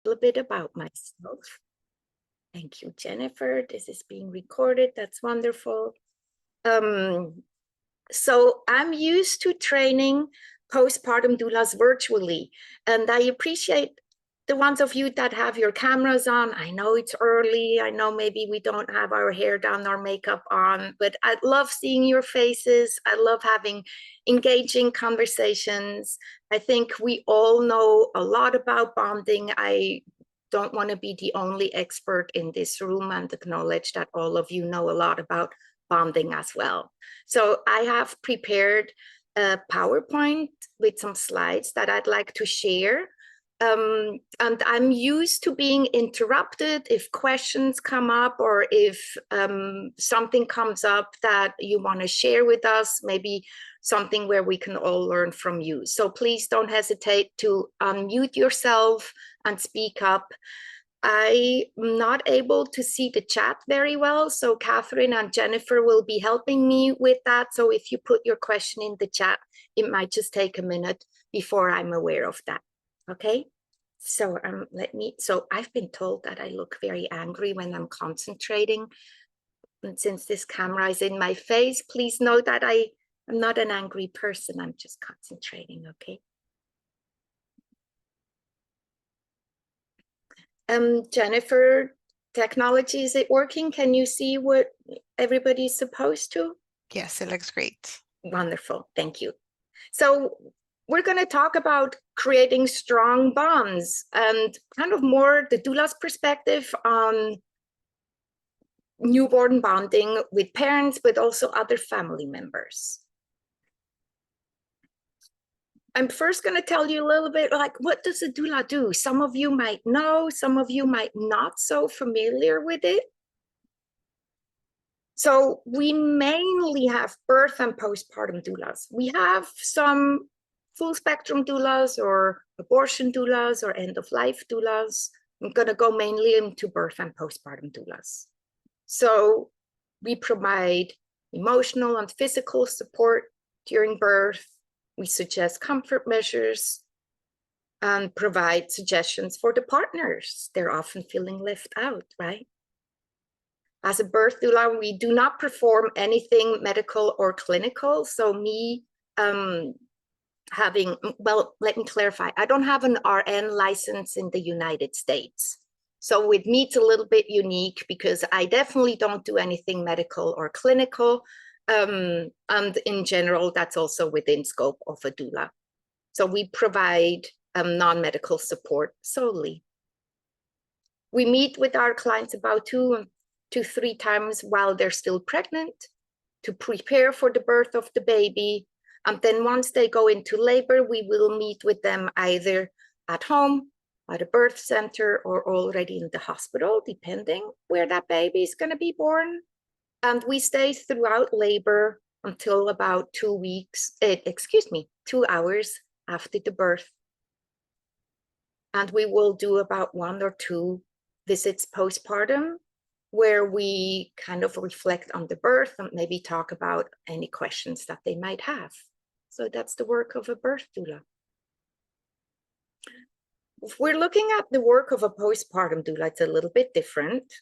little bit about myself. Thank you, Jennifer. This is being recorded. That's wonderful. So I'm used to training postpartum doulas virtually, and I appreciate the ones of you that have your cameras on. I know it's early. I know maybe we don't have our hair done or makeup on, but I love seeing your faces. I love having engaging conversations. I think we all know a lot about bonding. I don't want to be the only expert in this room and acknowledge that all of you know a lot about bonding as well. So I have prepared a PowerPoint with some slides that I'd like to share. And I'm used to being interrupted if questions come up or if something comes up that you want to share with us, maybe something where we can all learn from you. So please don't hesitate to unmute yourself and speak up. I'm not able to see the chat very well, so Kathrin and Jennifer will be helping me with that. So if you put your question in the chat, it might just take a minute before I'm aware of that. Okay, so so I've been told that I look very angry when I'm concentrating. And since this camera is in my face, please know that I'm not an angry person, I'm just concentrating, okay? Jennifer, technology, is it working? Can you see what everybody's supposed to? Yes, it looks great. Wonderful, thank you. So we're going to talk about creating strong bonds and kind of more the doula's perspective on newborn bonding with parents, but also other family members. I'm first going to tell you a little bit like, what does a doula do? Some of you might know, some of you might not so familiar with it. So we mainly have birth and postpartum doulas. We have some full spectrum doulas or abortion doulas or end of life doulas. I'm going to go mainly into birth and postpartum doulas. So we provide emotional and physical support during birth. We suggest comfort measures and provide suggestions for the partners. They're often feeling left out, right? As a birth doula, we do not perform anything medical or clinical. So me well, let me clarify. I don't have an RN license in the United States. So with me, it's a little bit unique because I definitely don't do anything medical or clinical. And in general, that's also within scope of a doula. So we provide non-medical support solely. We meet with our clients about 2 to 3 times while they're still pregnant to prepare for the birth of the baby. And then once they go into labor, we will meet with them either at home, at a birth center, or already in the hospital, depending where that baby is going to be born. And we stay throughout labor until about 2 hours after the birth. And we will do about 1 or 2 visits postpartum, where we kind of reflect on the birth and maybe talk about any questions that they might have. So that's the work of a birth doula. If we're looking at the work of a postpartum doula, it's a little bit different.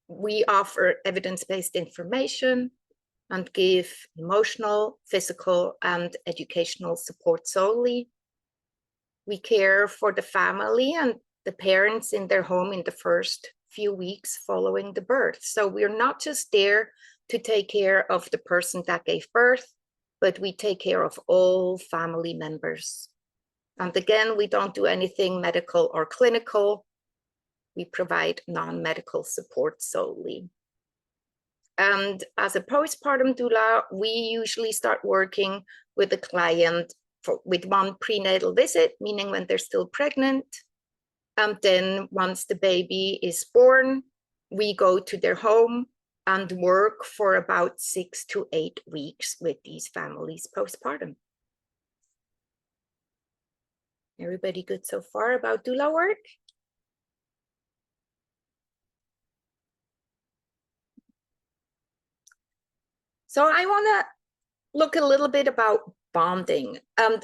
We offer evidence-based information and give emotional, physical, and educational support solely. We care for the family and the parents in their home in the first few weeks following the birth. So we're not just there to take care of the person that gave birth, but we take care of all family members. And again, we don't do anything medical or clinical. We provide non-medical support solely. And as a postpartum doula, we usually start working with the client with 1 prenatal visit, meaning when they're still pregnant. And then once the baby is born, we go to their home and work for about 6 to 8 weeks with these families postpartum. Everybody good so far about doula work? So I want to look a little bit about bonding.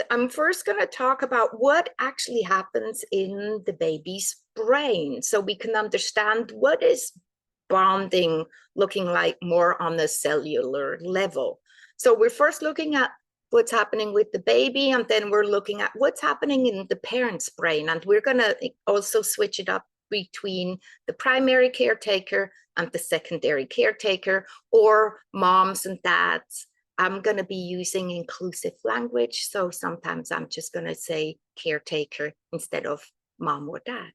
I'm first going to talk about what actually happens in the baby's brain so we can understand what is bonding looking like more on a cellular level. So we're first looking at what's happening with the baby, and then we're looking at what's happening in the parent's brain. And we're going to also switch it up between the primary caretaker and the secondary caretaker, or moms and dads. I'm going to be using inclusive language, so sometimes I'm just going to say caretaker instead of mom or dad.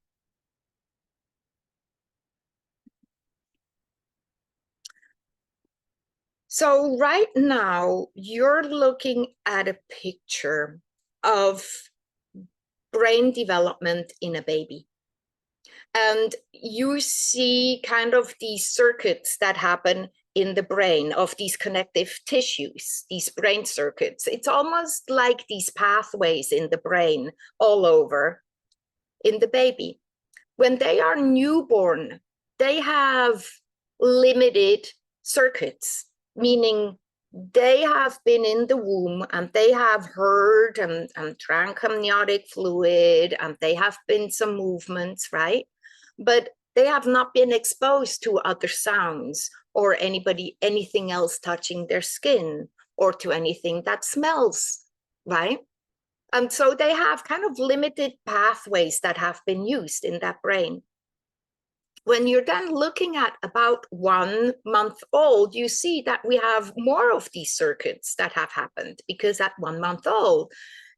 So right now, you're looking at a picture of brain development in a baby. And you see kind of these circuits that happen in the brain of these connective tissues, these brain circuits. It's almost like these pathways in the brain all over in the baby. When they are newborn, they have limited circuits, meaning they have been in the womb and they have heard and drank amniotic fluid, and they have been some movements, right? But they have not been exposed to other sounds or anything else touching their skin, or to anything that smells, right? And so they have kind of limited pathways that have been used in that brain. When you're then looking at about 1 month old, you see that we have more of these circuits that have happened, because at 1 month old,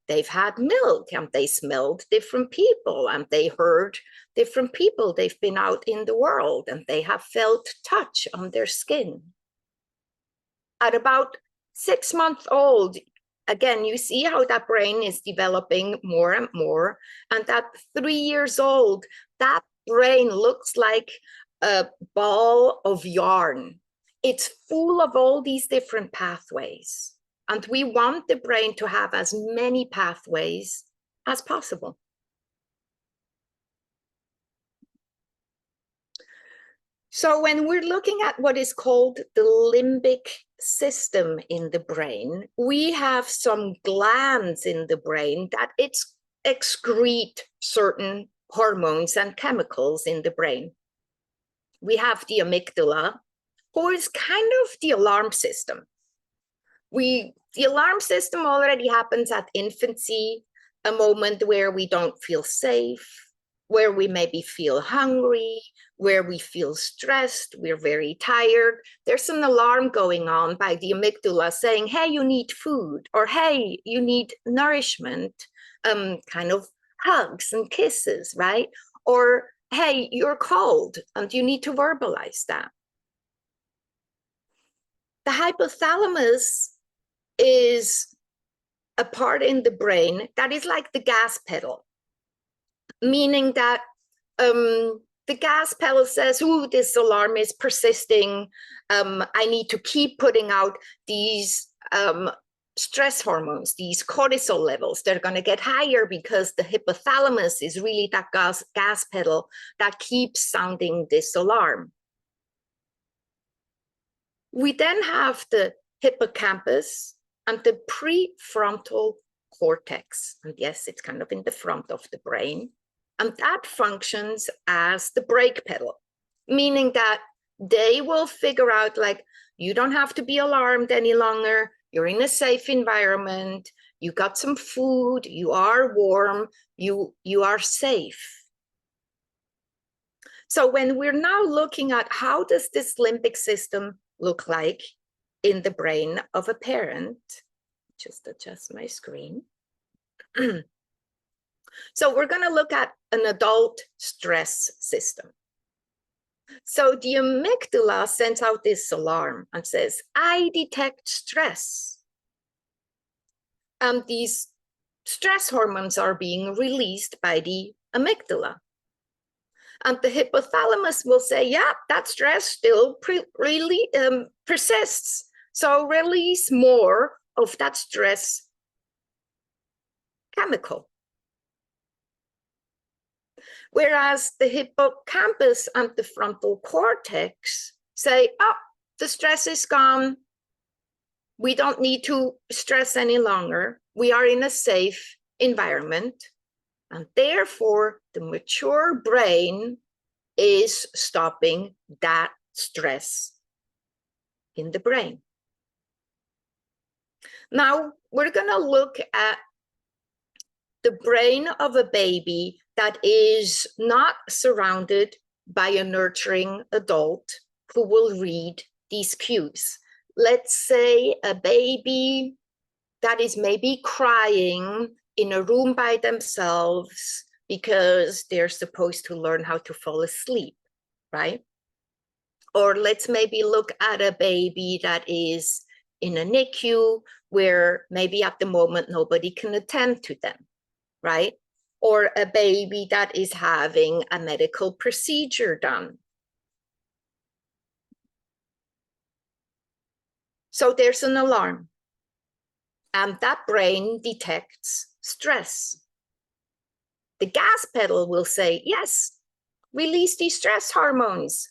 they've had milk and they smelled different people and they heard different people. They've been out in the world and they have felt touch on their skin. At about 6 months old, again, you see how that brain is developing more and more. And at 3 years old, that brain looks like a ball of yarn. It's full of all these different pathways. And we want the brain to have as many pathways as possible. So when we're looking at what is called the limbic system in the brain, we have some glands in the brain that excrete certain hormones and chemicals in the brain. We have the amygdala, who is kind of the alarm system. The alarm system already happens at infancy, a moment where we don't feel safe, where we maybe feel hungry, where we feel stressed, we're very tired. There's an alarm going on by the amygdala saying, hey, you need food, or hey, you need nourishment, kind of hugs and kisses, right? Or hey, you're cold and you need to verbalize that. The hypothalamus is a part in the brain that is like the gas pedal, meaning that the gas pedal says, ooh, this alarm is persisting. I need to keep putting out these stress hormones, these cortisol levels. They're going to get higher because the hypothalamus is really that gas pedal that keeps sounding this alarm. We then have the hippocampus and the prefrontal cortex. And yes, it's kind of in the front of the brain. And that functions as the brake pedal, meaning that they will figure out, like, you don't have to be alarmed any longer. You're in a safe environment. You got some food. You are warm. You are safe. So when we're now looking at how does this limbic system look like in the brain of a parent, just adjust my screen. So we're going to look at an adult stress system. So the amygdala sends out this alarm and says, I detect stress. And these stress hormones are being released by the amygdala. And the hypothalamus will say, yeah, that stress still really persists. So release more of that stress chemical. Whereas the hippocampus and the frontal cortex say, oh, the stress is gone. We don't need to stress any longer. We are in a safe environment. And therefore, the mature brain is stopping that stress in the brain. Now, we're going to look at the brain of a baby that is not surrounded by a nurturing adult who will read these cues. Let's say a baby that is maybe crying in a room by themselves because they're supposed to learn how to fall asleep, right? Or let's maybe look at a baby that is in a NICU where maybe at the moment nobody can attend to them, right? Or a baby that is having a medical procedure done. So there's an alarm, and that brain detects stress. The gas pedal will say, yes, release these stress hormones.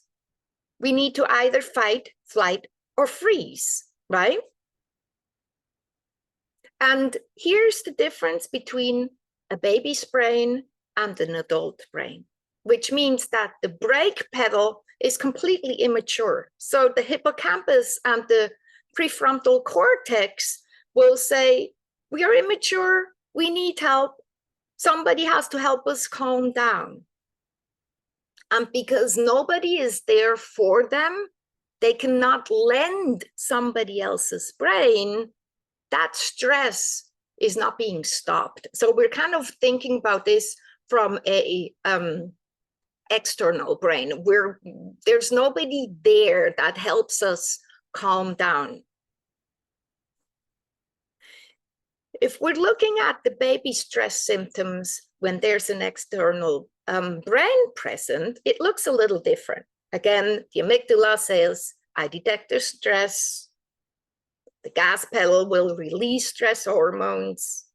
We need to either fight, flight, or freeze, right? And here's the difference between a baby's brain and an adult brain, which means that the brake pedal is completely immature. So the hippocampus and the prefrontal cortex will say, we are immature, we need help. Somebody has to help us calm down. And because nobody is there for them, they cannot lend somebody else's brain, that stress is not being stopped. So we're kind of thinking about this from a external brain where there's nobody there that helps us calm down. If we're looking at the baby stress symptoms when there's an external brain present, it looks a little different. Again, the amygdala says, I detect the stress. The gas pedal will release stress hormones.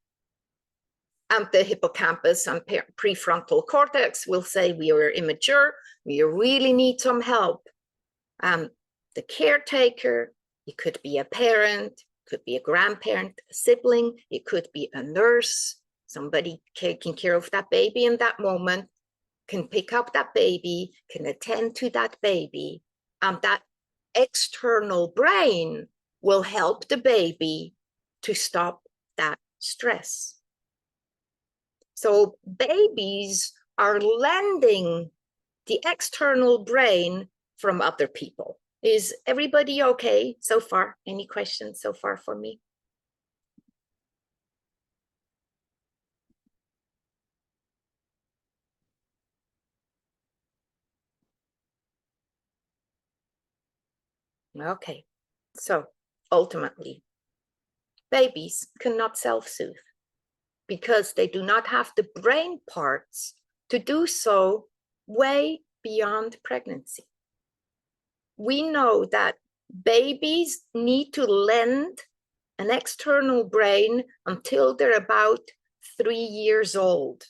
And the hippocampus and prefrontal cortex will say, we are immature, we really need some help. The caretaker, it could be a parent, could be a grandparent, a sibling, it could be a nurse, somebody taking care of that baby in that moment, can pick up that baby, can attend to that baby, and that external brain will help the baby to stop that stress. So babies are lending the external brain from other people. Is everybody okay so far? Any questions so far for me? Okay, so ultimately, babies cannot self-soothe because they do not have the brain parts to do so way beyond pregnancy. We know that babies need to lend an external brain until they're about 3 years old.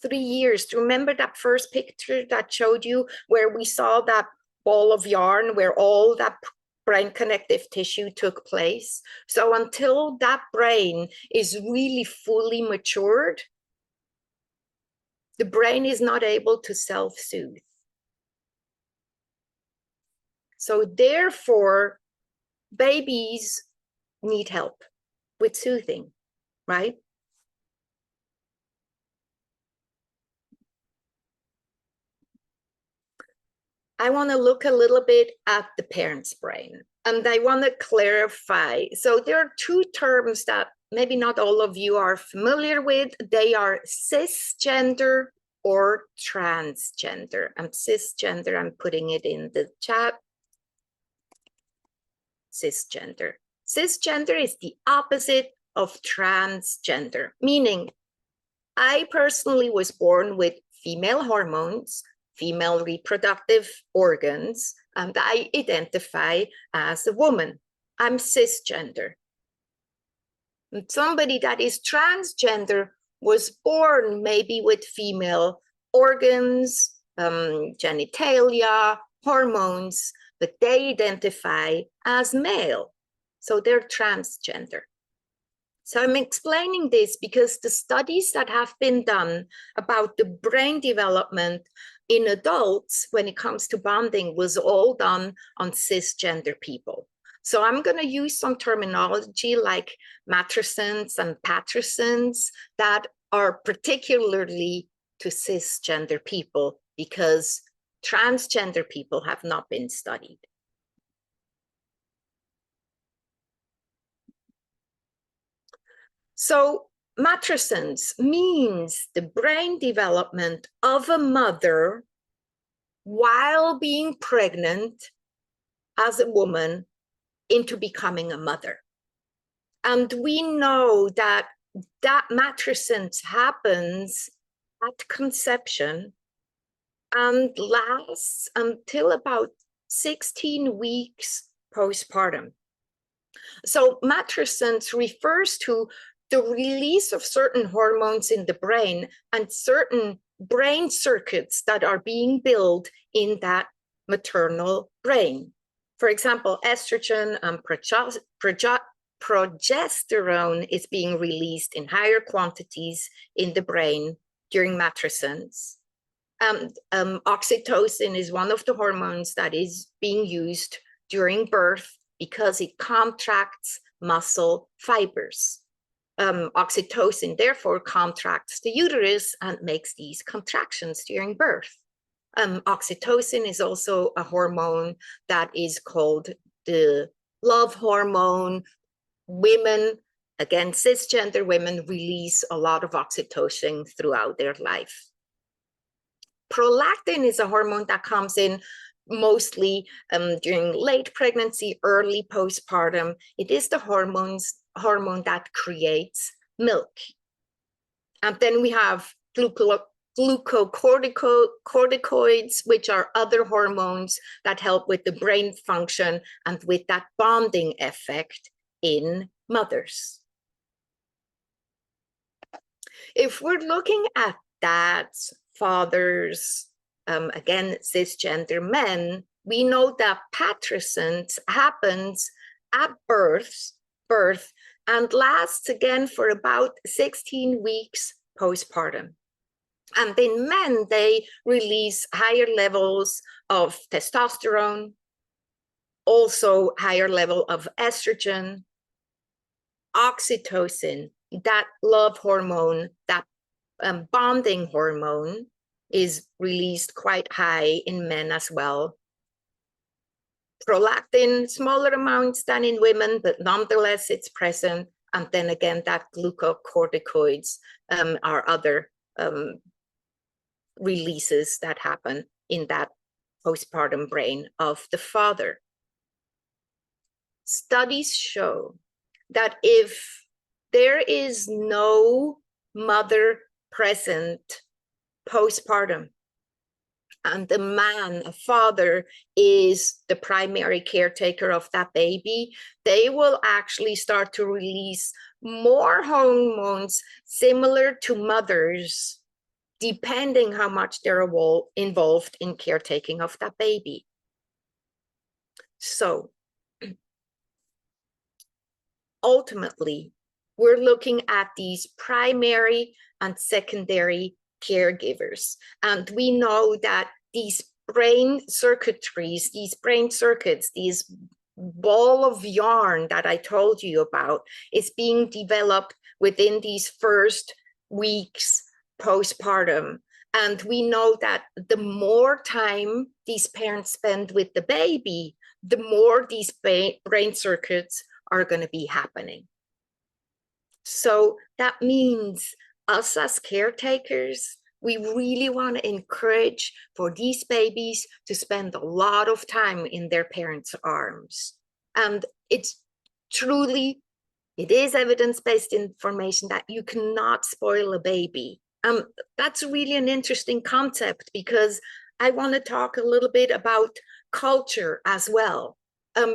3 years. Do you remember that first picture that showed you where we saw that ball of yarn where all that brain connective tissue took place? So until that brain is really fully matured, the brain is not able to self-soothe. So therefore, babies need help with soothing, right? I want to look a little bit at the parent's brain, and I want to clarify. So there are two terms that maybe not all of you are familiar with. They are cisgender or transgender. I'm cisgender, I'm putting it in the chat. Cisgender. Cisgender is the opposite of transgender, meaning I personally was born with female hormones, female reproductive organs, and I identify as a woman. I'm cisgender. And somebody that is transgender was born maybe with female organs, genitalia, hormones, but they identify as male. So they're transgender. So I'm explaining this because the studies that have been done about the brain development in adults when it comes to bonding was all done on cisgender people. So I'm going to use some terminology like Mattersons and Pattersons that are particularly to cisgender people because transgender people have not been studied. So Mattersons means the brain development of a mother while being pregnant as a woman into becoming a mother. And we know that that Mattersons happens at conception and lasts until about 16 weeks postpartum. So Mattersons refers to the release of certain hormones in the brain and certain brain circuits that are being built in that maternal brain. For example, estrogen and progesterone is being released in higher quantities in the brain during Mattersons. Oxytocin is one of the hormones that is being used during birth because it contracts muscle fibers. Oxytocin therefore contracts the uterus and makes these contractions during birth. Oxytocin is also a hormone that is called the love hormone. Women, again, cisgender women, release a lot of oxytocin throughout their life. Prolactin is a hormone that comes in mostly during late pregnancy, early postpartum. It is the hormone that creates milk. And then we have glucocorticoids, which are other hormones that help with the brain function and with that bonding effect in mothers. If we're looking at dads, fathers, again, cisgender men, we know that Patterson's happens at birth and lasts again for about 16 weeks postpartum. And in men, they release higher levels of testosterone, also higher level of estrogen, oxytocin, that love hormone, that bonding hormone is released quite high in men as well. Prolactin, smaller amounts than in women, but nonetheless it's present. And then again, that glucocorticoids are other releases that happen in that postpartum brain of the father. Studies show that if there is no mother present postpartum, and the man, a father, is the primary caretaker of that baby, they will actually start to release more hormones similar to mothers, depending how much they're involved in caretaking of that baby. So ultimately, we're looking at these primary and secondary caregivers. And we know that these brain circuitries, these brain circuits, these ball of yarn that I told you about is being developed within these first weeks postpartum. And we know that the more time these parents spend with the baby, the more these brain circuits are going to be happening. So that means us as caretakers, we really want to encourage for these babies to spend a lot of time in their parents' arms. And it's truly, it is evidence-based information that you cannot spoil a baby. That's really an interesting concept because I want to talk a little bit about culture as well.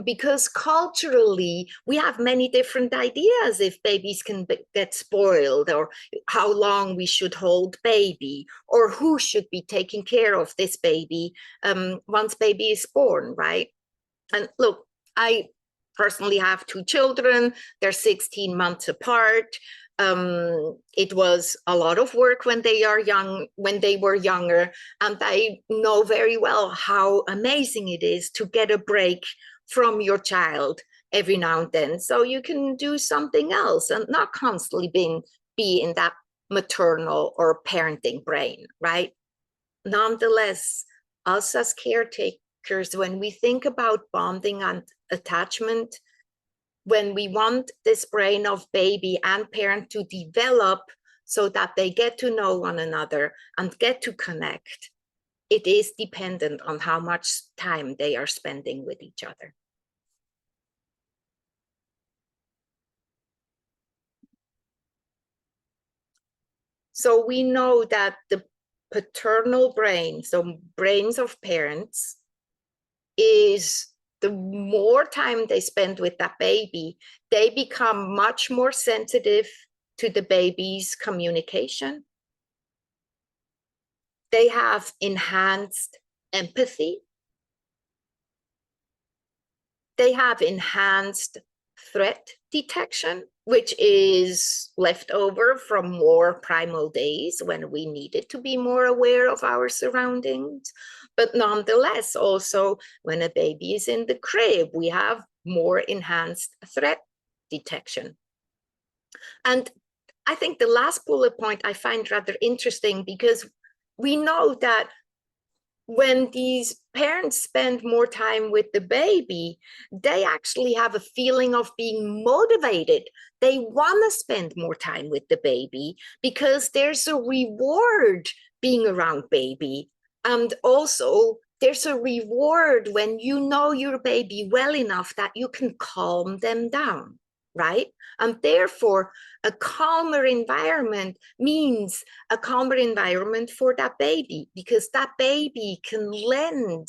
Because culturally, we have many different ideas if babies can get spoiled, or how long we should hold baby, or who should be taking care of this baby once baby is born, right? And look, I personally have 2 children. They're 16 months apart. It was a lot of work when they were younger, and I know very well how amazing it is to get a break from your child every now and then, so you can do something else and not constantly be in that maternal or parenting brain, right? Nonetheless, us as caretakers, when we think about bonding and attachment, when we want this brain of baby and parent to develop so that they get to know one another and get to connect, it is dependent on how much time they are spending with each other. So we know that the paternal brain, so brains of parents, is the more time they spend with that baby, they become much more sensitive to the baby's communication. They have enhanced empathy. They have enhanced threat detection, which is left over from more primal days when we needed to be more aware of our surroundings. But nonetheless, also when a baby is in the crib, we have more enhanced threat detection. And I think the last bullet point I find rather interesting, because we know that when these parents spend more time with the baby, they actually have a feeling of being motivated. They want to spend more time with the baby because there's a reward being around baby. And also there's a reward when you know your baby well enough that you can calm them down, right? And therefore, a calmer environment means a calmer environment for that baby, because that baby can lend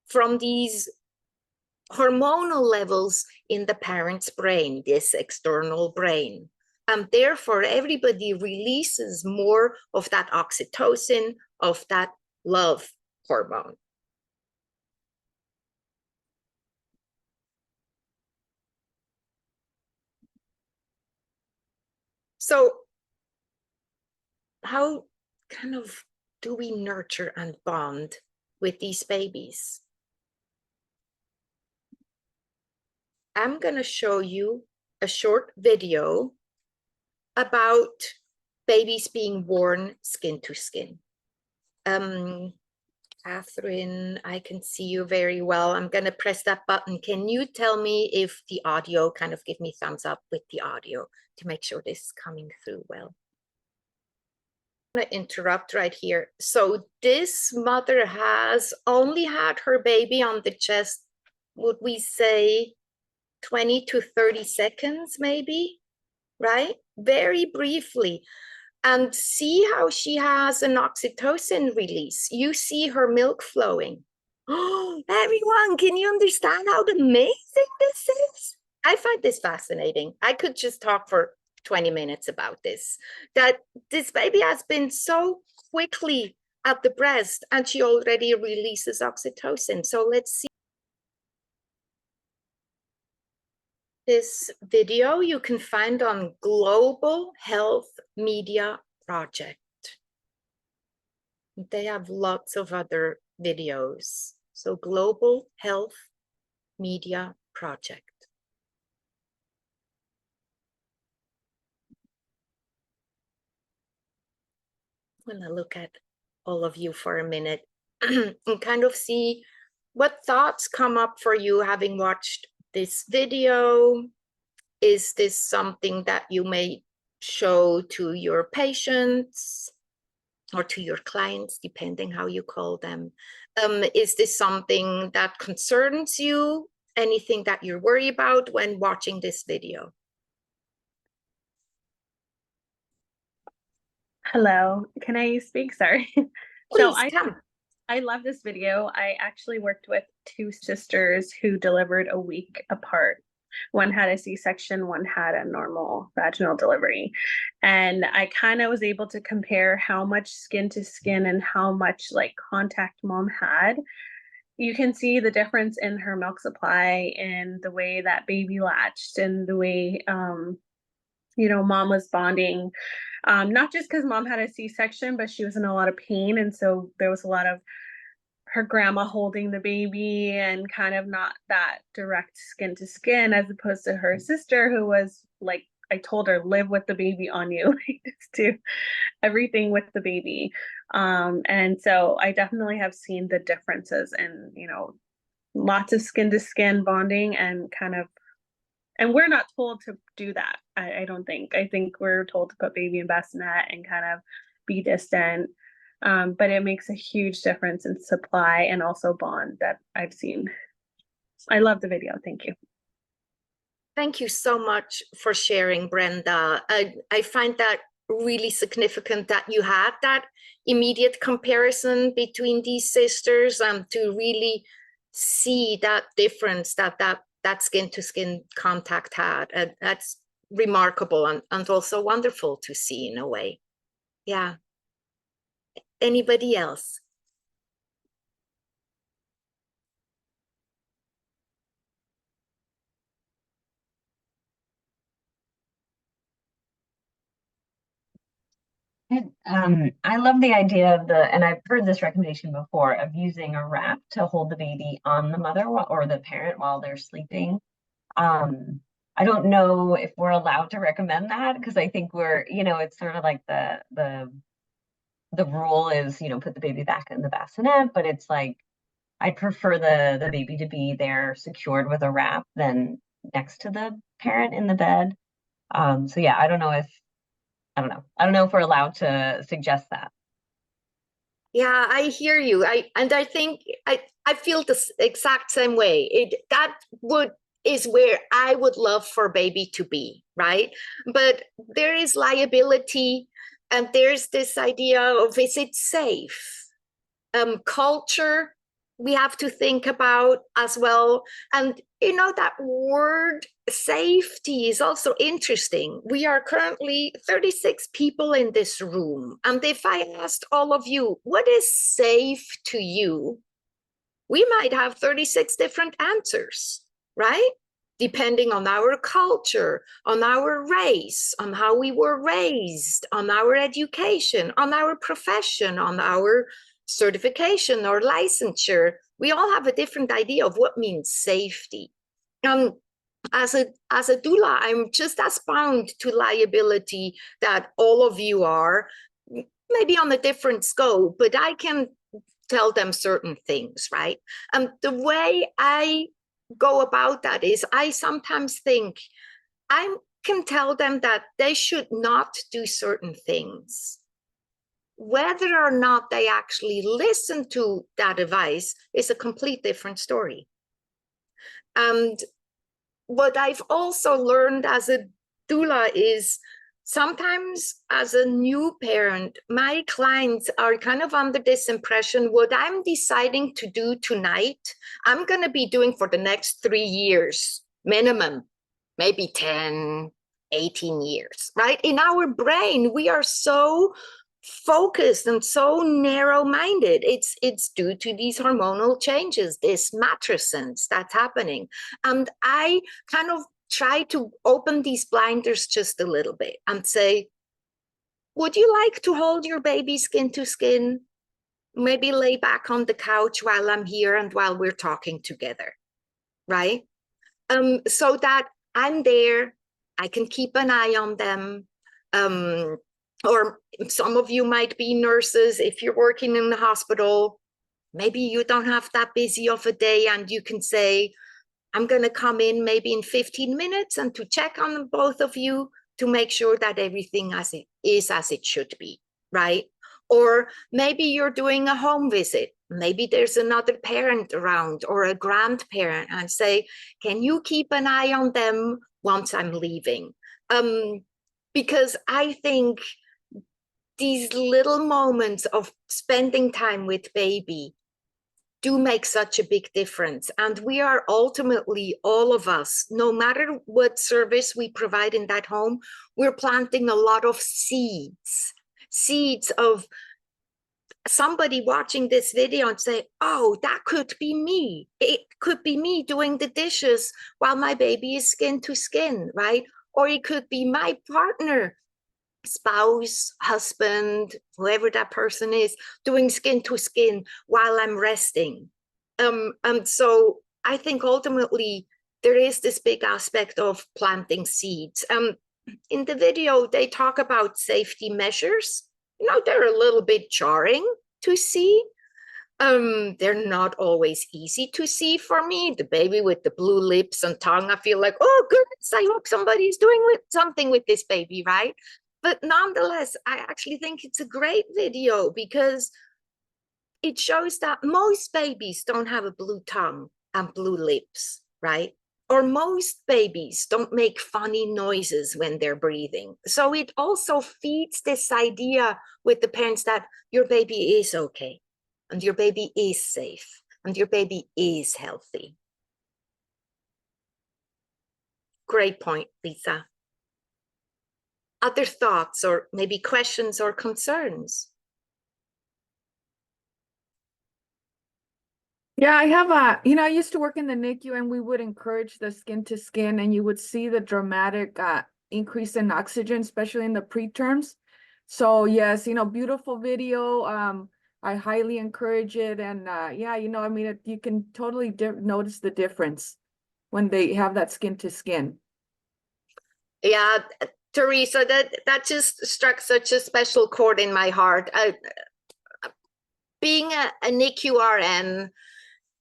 from these hormonal levels in the parent's brain, this external brain. And therefore, everybody releases more of that oxytocin, of that love hormone. So how kind of do we nurture and bond with these babies? I'm going to show you a short video about babies being born skin to skin. Kathrin, I can see you very well. I'm going to press that button. Can you tell me if the audio, kind of give me thumbs up with the audio to make sure this is coming through well? I'm going to interrupt right here. So this mother has only had her baby on the chest, would we say 20 to 30 seconds maybe, right? Very briefly. And see how she has an oxytocin release. You see her milk flowing. Oh, everyone, can you understand how amazing this is? I find this fascinating. I could just talk for 20 minutes about this, that this baby has been so quickly at the breast and she already releases oxytocin. So let's see. This video you can find on Global Health Media Project. They have lots of other videos. So Global Health Media Project. I'm gonna look at all of you for a minute and kind of see what thoughts come up for you having watched this video. Is this something that you may show to your patients or to your clients, depending how you call them? Is this something that concerns you? Anything that you're worried about when watching this video? Hello, can I speak? Sorry. Please come. I love this video. I actually worked with two sisters who delivered a week apart. One had a C-section, one had a normal vaginal delivery. And I kind of was able to compare how much skin to skin and how much like contact mom had. you can see the difference in her milk supply and the way that baby latched and the way, you know, mom was bonding. Not just because mom had a C-section, but she was in a lot of pain. And so there was a lot of her grandma holding the baby and kind of not that direct skin to skin, as opposed to her sister, who was like, I told her, live with the baby on you, like, just do everything with the baby. And so I definitely have seen the differences in, you know, lots of skin to skin bonding and kind of, and we're not told to do that. I don't think. I think we're told to put baby in bassinet and kind of be distant. But it makes a huge difference in supply and also bond that I've seen. I love the video. Thank you. Thank you so much for sharing, Brenda. I find that really significant that you had that immediate comparison between these sisters, to really see that difference that skin to skin contact had. That's remarkable and also wonderful to see in a way. Yeah. Anybody else? I love the idea of and I've heard this recommendation before, of using a wrap to hold the baby on the mother or the parent while they're sleeping. I don't know if we're allowed to recommend that, because I think it's sort of like the rule is, put the baby back in the bassinet, but it's like, I'd prefer the baby to be there secured with a wrap than next to the parent in the bed. So yeah, I don't know if we're allowed to suggest that. Yeah, I hear you. I think I feel the exact same way. Is where I would love for baby to be, right? But there is liability, and there's this idea of, is it safe? Culture we have to think about as well. And that word safety is also interesting. We are currently 36 people in this room. And if I asked all of you, what is safe to you? We might have 36 different answers, right? Depending on our culture, on our race, on how we were raised, on our education, on our profession, on our certification or licensure. We all have a different idea of what means safety. As a doula, I'm just as bound to liability that all of you are, maybe on a different scope, but I can tell them certain things, right? The way I go about that is, I sometimes think I can tell them that they should not do certain things. Whether or not they actually listen to that advice is a complete different story. And what I've also learned as a doula is, sometimes as a new parent, my clients are kind of under this impression, what I'm deciding to do tonight, I'm going to be doing for the next 3 years, minimum, maybe 10, 18 years, right? In our brain, we are so focused and so narrow-minded. It's due to these hormonal changes, this matrescence that's happening. And I kind of try to open these blinders just a little bit and say, would you like to hold your baby skin to skin? Maybe lay back on the couch while I'm here and while we're talking together, right? So that I'm there, I can keep an eye on them. Or some of you might be nurses. If you're working in the hospital, maybe you don't have that busy of a day, and you can say, I'm going to come in maybe in 15 minutes and to check on both of you to make sure that everything as it should be, right? Or maybe you're doing a home visit. Maybe there's another parent around or a grandparent, and say, can you keep an eye on them once I'm leaving? Because I think these little moments of spending time with baby do make such a big difference. And we are ultimately, all of us, no matter what service we provide in that home, we're planting a lot of seeds of somebody watching this video and say, oh, that could be me. It could be me doing the dishes while my baby is skin to skin, right? Or it could be my partner, spouse, husband, whoever that person is, doing skin to skin while I'm resting. So I think ultimately there is this big aspect of planting seeds. In the video, they talk about safety measures. You know, they're a little bit jarring to see. They're not always easy to see for me. The baby with the blue lips and tongue, I feel like, oh goodness, I hope somebody's doing something with this baby, right? But nonetheless, I actually think it's a great video because it shows that most babies don't have a blue tongue and blue lips, right? Or most babies don't make funny noises when they're breathing. So it also feeds this idea with the parents that your baby is okay, and your baby is safe, and your baby is healthy. Great point, Lisa. Other thoughts or maybe questions or concerns? Yeah, I have I used to work in the NICU and we would encourage the skin to skin and you would see the dramatic increase in oxygen, especially in the preterms. So yes, beautiful video. I highly encourage it. And yeah, I mean, you can totally notice the difference when they have that skin to skin. Yeah, Teresa, that just struck such a special chord in my heart. Being a NICU RN,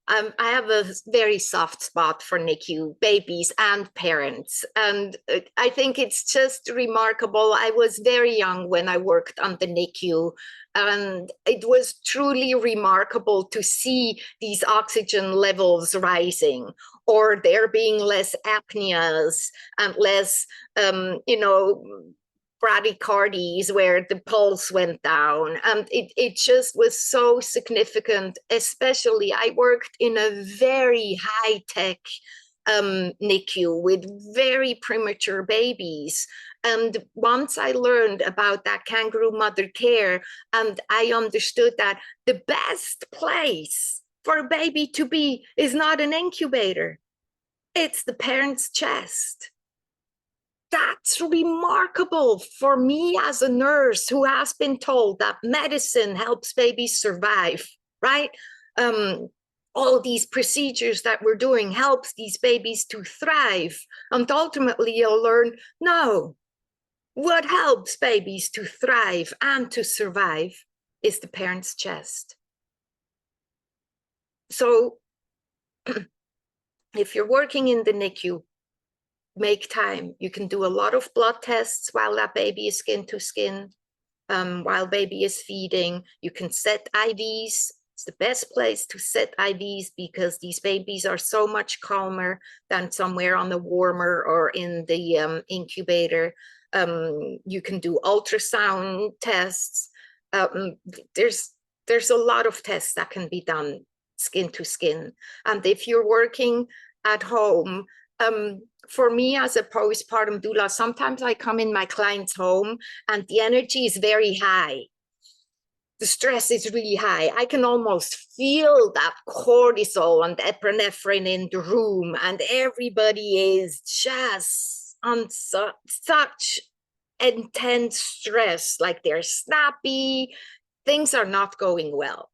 I have a very soft spot for NICU babies and parents. And I think it's just remarkable. I was very young when I worked on the NICU, and it was truly remarkable to see these oxygen levels rising, or there being less apneas and less, bradycardies where the pulse went down. And it just was so significant. Especially, I worked in a very high-tech NICU with very premature babies. And once I learned about that kangaroo mother care, and I understood that the best place for a baby to be is not an incubator, it's the parent's chest. That's remarkable for me as a nurse who has been told that medicine helps babies survive, right? All these procedures that we're doing helps these babies to thrive. And ultimately you'll learn, no, what helps babies to thrive and to survive is the parent's chest. So if you're working in the NICU, make time. You can do a lot of blood tests while that baby is skin to skin, while baby is feeding. You can set IVs. It's the best place to set IVs because these babies are so much calmer than somewhere on the warmer or in the incubator. You can do ultrasound tests. There's a lot of tests that can be done skin to skin. And if you're working at home, for me as a postpartum doula, sometimes I come in my client's home and the energy is very high. The stress is really high. I can almost feel that cortisol and epinephrine in the room, and everybody is just on such intense stress, like they're snappy, things are not going well.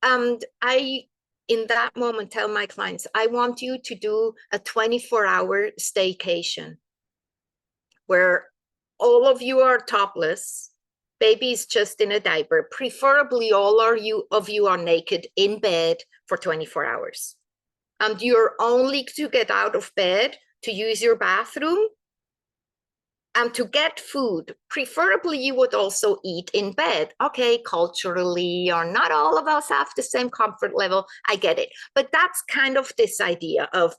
And I, in that moment, tell my clients, I want you to do a 24-hour staycation where all of you are topless, baby's just in a diaper, preferably all of you are naked in bed for 24 hours. And you're only to get out of bed to use your bathroom and to get food. Preferably you would also eat in bed. Okay, culturally, or not all of us have the same comfort level, I get it. But that's kind of this idea of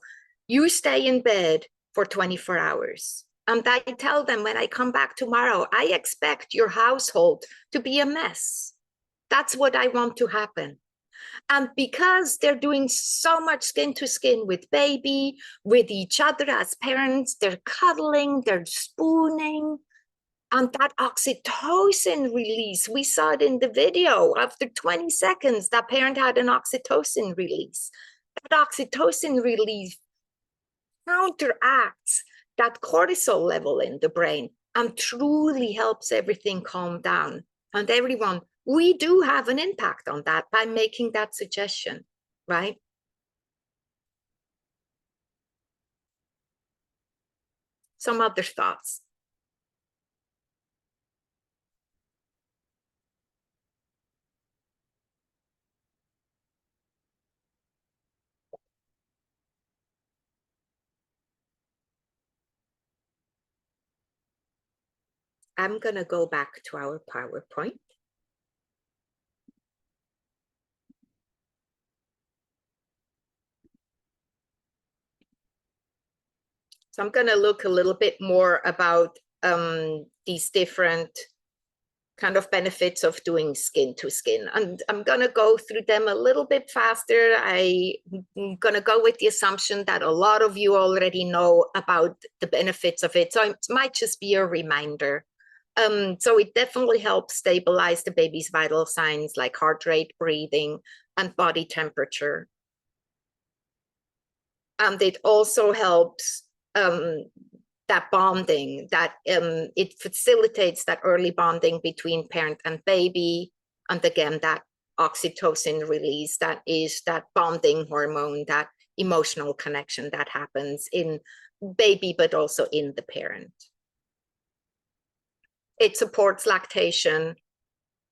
you stay in bed for 24 hours. And I tell them, when I come back tomorrow, I expect your household to be a mess. That's what I want to happen. And because they're doing so much skin to skin with baby, with each other as parents, they're cuddling, they're spooning, And that oxytocin release, we saw it in the video. After 20 seconds, that parent had an oxytocin release. That oxytocin release counteracts that cortisol level in the brain and truly helps everything calm down. And everyone, we do have an impact on that by making that suggestion, right? Some other thoughts? I'm going to go back to our PowerPoint. So I'm going to look a little bit more about these different kind of benefits of doing skin to skin. And I'm going to go through them a little bit faster. I'm going to go with the assumption that a lot of you already know about the benefits of it. So it might just be a reminder. So it definitely helps stabilize the baby's vital signs like heart rate, breathing, and body temperature. And it also helps that bonding, that it facilitates that early bonding between parent and baby. And again, that oxytocin release, that is that bonding hormone, that emotional connection that happens in baby, but also in the parent. It supports lactation.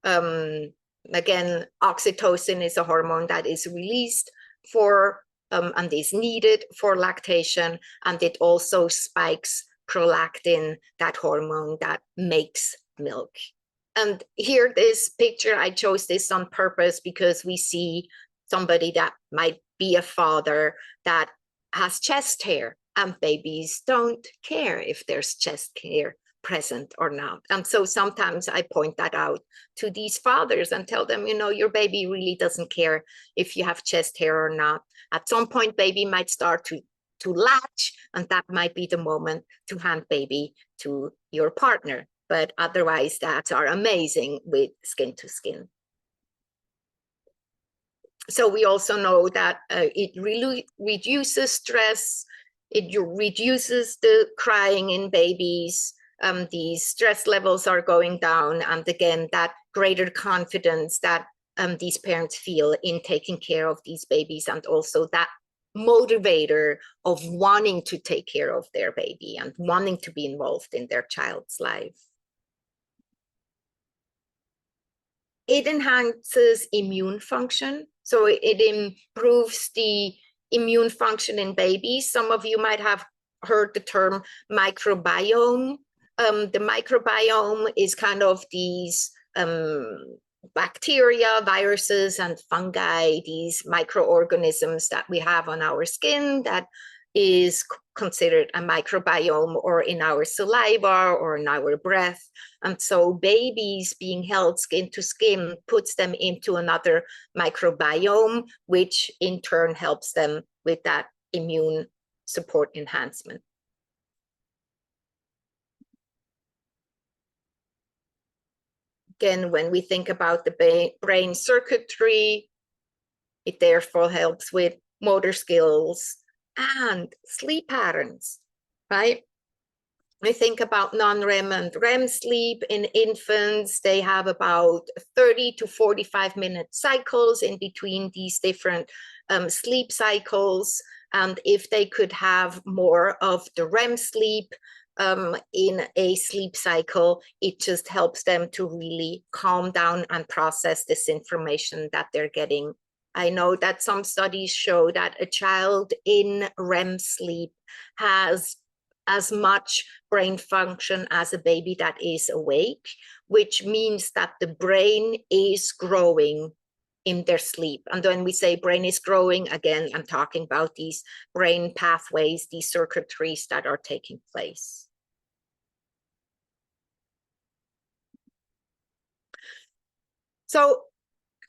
Again, oxytocin is a hormone that is released for and is needed for lactation, and it also spikes prolactin, that hormone that makes milk. And here, this picture, I chose this on purpose because we see somebody that might be a father that has chest hair, and babies don't care if there's chest hair present or not. And so sometimes I point that out to these fathers and tell them, you know, your baby really doesn't care if you have chest hair or not. At some point, baby might start to latch, and that might be the moment to hand baby to your partner. But otherwise, dads are amazing with skin to skin. So we also know that it really reduces stress. It reduces the crying in babies. These stress levels are going down. And again, that greater confidence that these parents feel in taking care of these babies, and also that motivator of wanting to take care of their baby and wanting to be involved in their child's life. It enhances immune function. So it improves the immune function in babies. Some of you might have heard the term microbiome. The microbiome is kind of these bacteria, viruses, and fungi, these microorganisms that we have on our skin that is considered a microbiome, or in our saliva or in our breath. And so babies being held skin to skin puts them into another microbiome, which in turn helps them with that immune support enhancement. Again, when we think about the brain circuitry, it therefore helps with motor skills and sleep patterns, right? We think about non-REM and REM sleep in infants. They have about 30 to 45-minute cycles in between these different sleep cycles. And if they could have more of the REM sleep in a sleep cycle, it just helps them to really calm down and process this information that they're getting. I know that some studies show that a child in REM sleep has as much brain function as a baby that is awake, which means that the brain is growing in their sleep. And when we say brain is growing, again, I'm talking about these brain pathways, these circuitries that are taking place. So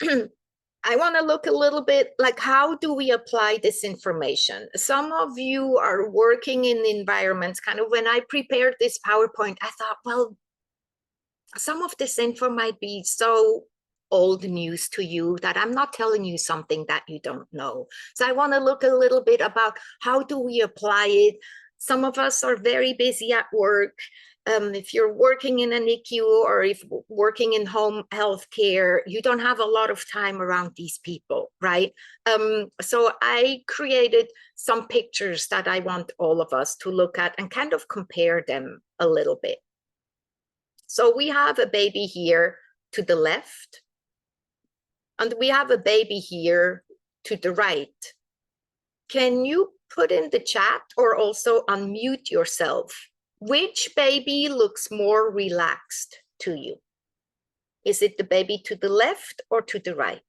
I want to look a little bit like, how do we apply this information? Some of you are working in environments, kind of when I prepared this PowerPoint, I thought, well, some of this info might be so old news to you that I'm not telling you something that you don't know. So I want to look a little bit about how do we apply it. Some of us are very busy at work. If you're working in a NICU or if working in home health care, you don't have a lot of time around these people, right? So I created some pictures that I want all of us to look at and kind of compare them a little bit. So we have a baby here to the left, and we have a baby here to the right. Can you put in the chat or also unmute yourself? Which baby looks more relaxed to you? Is it the baby to the left or to the right?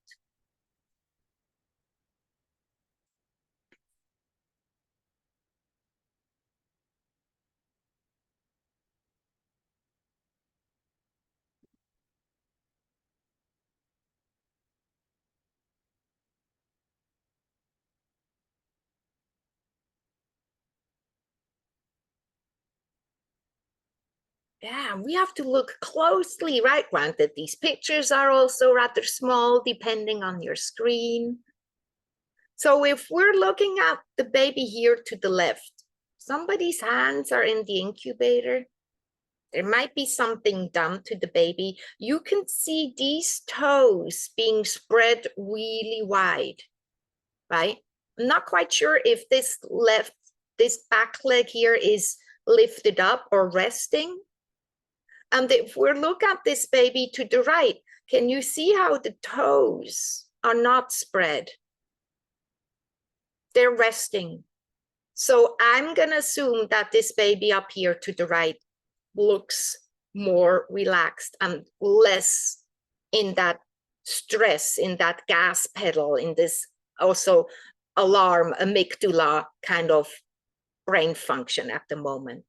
Yeah, we have to look closely, right? Granted, these pictures are also rather small depending on your screen. So if we're looking at the baby here to the left, somebody's hands are in the incubator. There might be something done to the baby. You can see these toes being spread really wide, right? I'm not quite sure if this back leg here is lifted up or resting. And if we look at this baby to the right, can you see how the toes are not spread? They're resting. So I'm going to assume that this baby up here to the right looks more relaxed and less in that stress, in that gas pedal, in this also alarm, amygdala kind of brain function at the moment.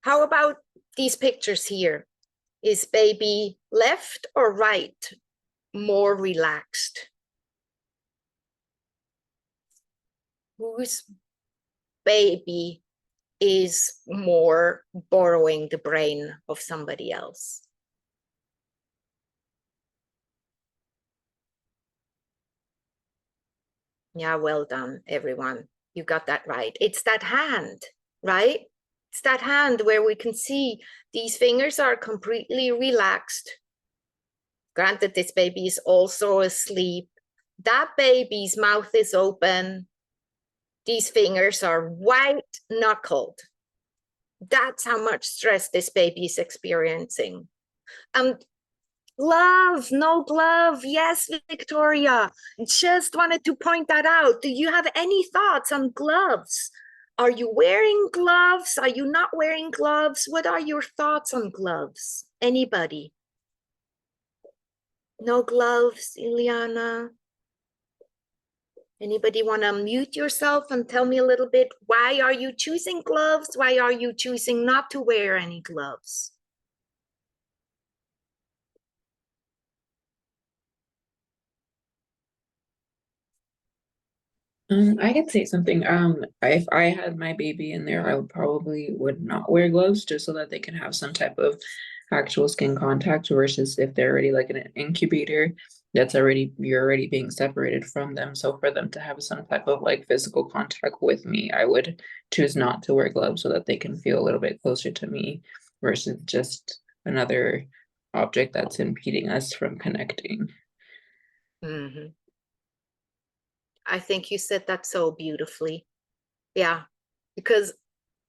How about these pictures here? Is baby left or right more relaxed? Whose baby is more borrowing the brain of somebody else? Yeah, well done, everyone. You got that right. It's that hand, right? It's that hand where we can see these fingers are completely relaxed. Granted, this baby is also asleep. That baby's mouth is open. These fingers are white knuckled. That's how much stress this baby is experiencing. And glove, no glove. Yes, Victoria. Just wanted to point that out. Do you have any thoughts on gloves? Are you wearing gloves? Are you not wearing gloves? What are your thoughts on gloves? Anybody? No gloves, Ileana? Anybody want to mute yourself and tell me a little bit, why are you choosing gloves? Why are you choosing not to wear any gloves? I can say something. If I had my baby in there, I probably would not wear gloves just so that they can have some type of actual skin contact versus if they're already like in an incubator, you're already being separated from them. So for them to have some type of like physical contact with me, I would choose not to wear gloves so that they can feel a little bit closer to me versus just another object that's impeding us from connecting. Mm-hmm. I think you said that so beautifully. Yeah, because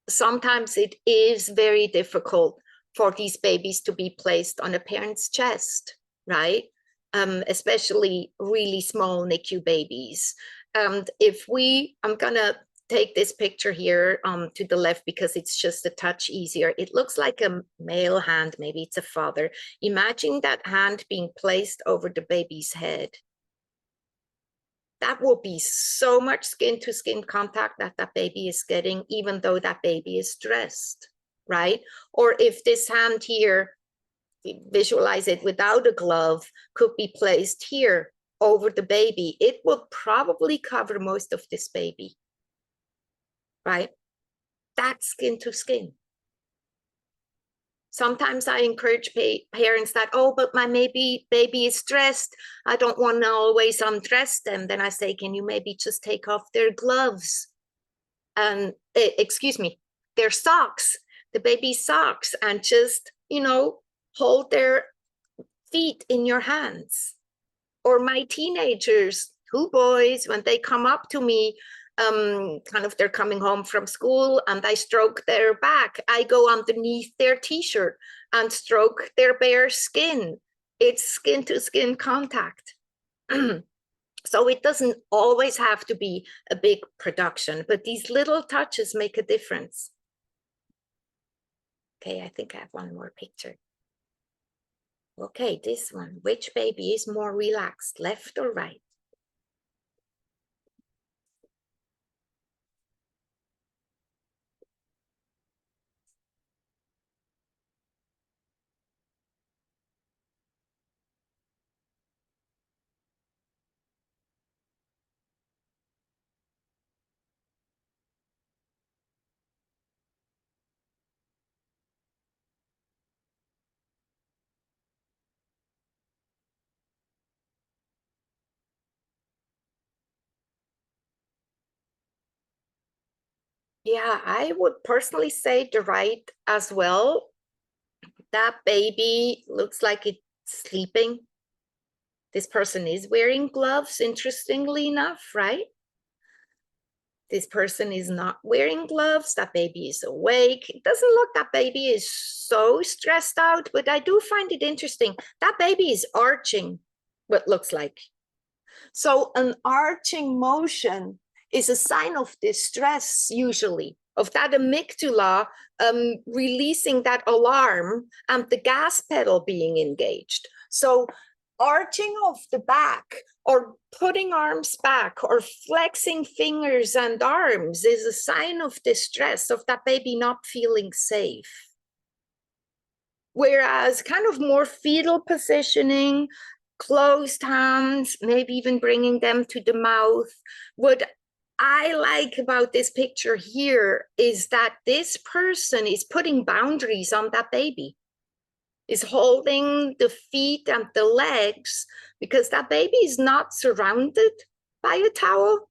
sometimes it is very difficult for these babies to be placed on a parent's chest, right? Especially really small NICU babies. And I'm gonna take this picture here to the left because it's just a touch easier. It looks like a male hand, maybe it's a father. Imagine that hand being placed over the baby's head. That will be so much skin to skin contact that that baby is getting, even though that baby is stressed, right? Or if this hand here, visualize it without a glove, could be placed here over the baby, it will probably cover most of this baby, right? That's skin to skin. Sometimes I encourage parents that, oh, but my baby is stressed. I don't want to always undress them. Then I say, can you maybe just take off their gloves? And excuse me, their socks, the baby's socks, and just, you know, hold their feet in your hands. Or my teenagers, 2 boys, when they come up to me, kind of they're coming home from school and I stroke their back. I go underneath their t-shirt and stroke their bare skin. It's skin to skin contact. So it doesn't always have to be a big production, but these little touches make a difference. Okay, I think I have one more picture. Okay, this one. Which baby is more relaxed, left or right? Yeah, I would personally say the right as well. That baby looks like it's sleeping. This person is wearing gloves, interestingly enough, right? This person is not wearing gloves. That baby is awake. It doesn't look that baby is so stressed out, but I do find it interesting. That baby is arching, what looks like. So an arching motion is a sign of distress, usually, of that amygdala releasing that alarm and the gas pedal being engaged. So arching of the back or putting arms back or flexing fingers and arms is a sign of distress, of that baby not feeling safe. Whereas kind of more fetal positioning, closed hands, maybe even bringing them to the mouth. What I like about this picture here is that this person is putting boundaries on that baby, is holding the feet and the legs, because that baby is not surrounded by a towel,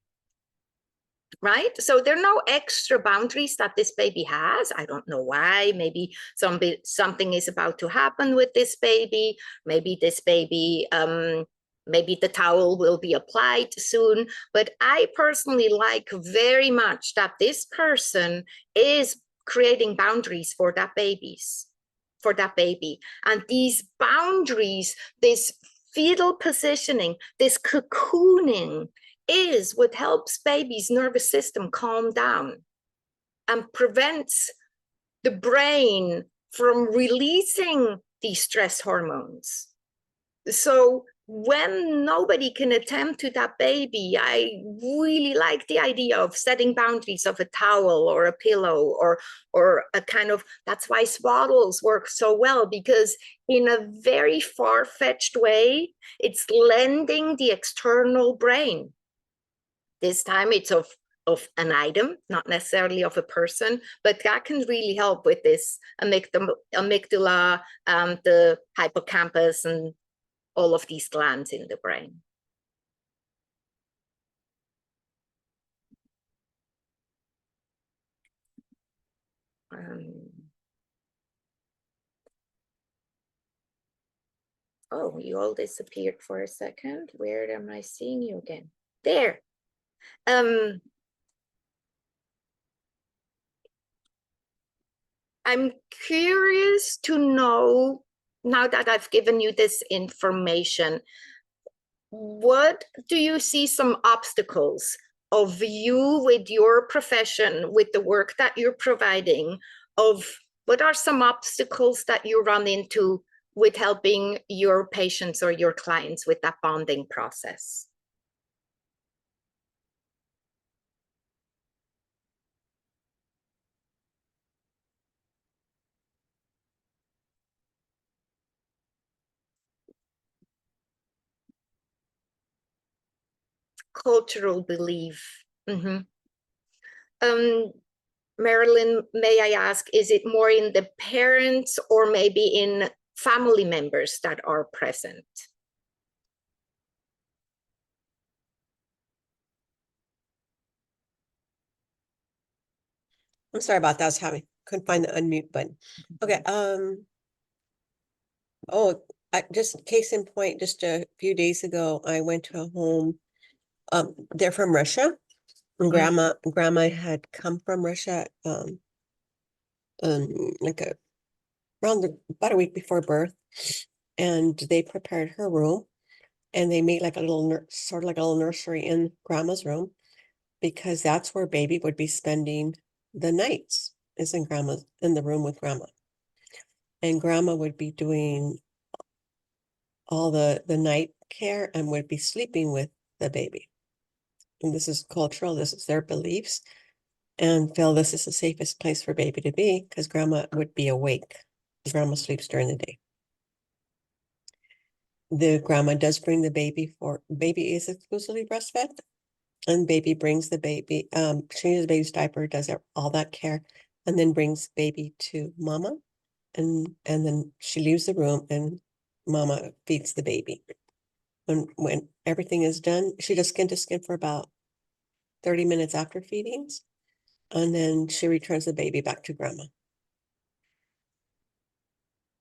right? So there are no extra boundaries that this baby has. I don't know why. Maybe something is about to happen with this baby. Maybe this baby, maybe the towel will be applied soon. But I personally like very much that this person is creating boundaries for that baby. And these boundaries, this fetal positioning, this cocooning, is what helps baby's nervous system calm down and prevents the brain from releasing these stress hormones. So when nobody can attend to that baby, I really like the idea of setting boundaries of a towel or a pillow or a kind of, that's why swaddles work so well, because in a very far-fetched way, it's lending the external brain. This time it's of an item, not necessarily of a person, but that can really help with this amygdala, the hippocampus, and all of these glands in the brain. Oh, you all disappeared for a second. Where am I seeing you again? There. I'm curious to know, now that I've given you this information, what do you see some obstacles of you with your profession, with the work that you're providing, of what are some obstacles that you run into with helping your patients or your clients with that bonding process? Cultural belief. Mm-hmm. Marilyn, may I ask, is it more in the parents or maybe in family members that are present? I'm sorry about that. I was couldn't find the unmute button. Okay, oh, just case in point, just a few days ago, I went to a home. They're from Russia. And grandma had come from Russia, like about a week before birth, and they prepared her room, and they made like a little sort of like a little nursery in grandma's room, because that's where baby would be spending the nights, is in the room with grandma. And grandma would be doing all the night care and would be sleeping with the baby. And this is cultural, this is their beliefs, and feel this is the safest place for baby to be because grandma would be awake. Grandma sleeps during the day. The grandma does bring the baby baby is exclusively breastfed, and baby brings the baby, changes the baby's diaper, does all that care, and then brings baby to mama, and then she leaves the room and mama feeds the baby. When everything is done, she does skin to skin for about 30 minutes after feedings, and then she returns the baby back to grandma.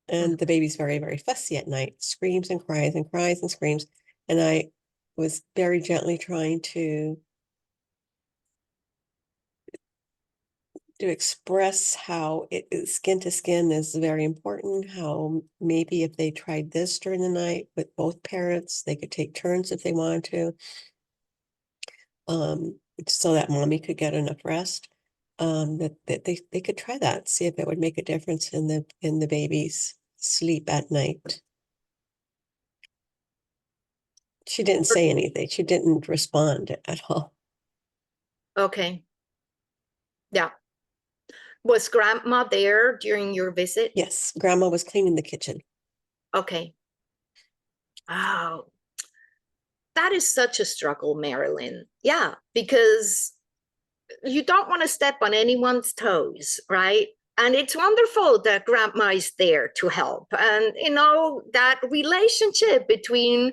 And the baby's very, very fussy at night, screams and cries and cries and screams. And I was very gently trying to express how skin to skin is very important, how maybe if they tried this during the night with both parents, they could take turns if they wanted to, so that mommy could get enough rest, that they could try that, see if it would make a difference in the baby's sleep at night. She didn't say anything. She didn't respond at all. Okay. Yeah. Was grandma there during your visit? Yes, grandma was cleaning the kitchen. Okay. Oh, that is such a struggle, Marilyn. Yeah, because you don't want to step on anyone's toes, right? And it's wonderful that grandma is there to help. And, that relationship between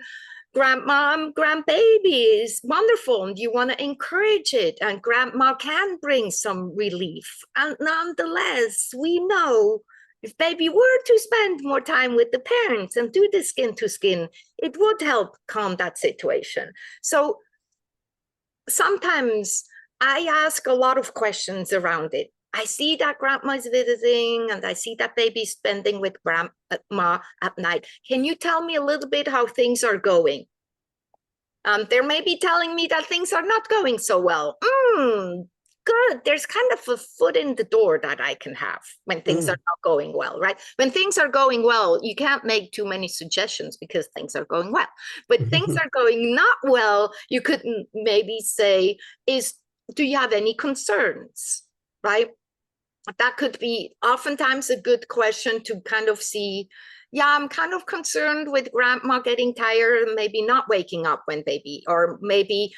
grandma and grandbaby is wonderful, and you want to encourage it. And grandma can bring some relief. And nonetheless, we know if baby were to spend more time with the parents and do the skin to skin, it would help calm that situation. So sometimes I ask a lot of questions around it. I see that grandma's visiting and I see that baby's spending with grandma at night. Can you tell me a little bit how things are going? They're maybe telling me that things are not going so well. Good. There's kind of a foot in the door that I can have when things are not going well, right? When things are going well, you can't make too many suggestions because things are going well. But things are going not well, you could maybe say, do you have any concerns, right? That could be oftentimes a good question to kind of see, yeah, I'm kind of concerned with grandma getting tired and maybe not waking up when baby, or maybe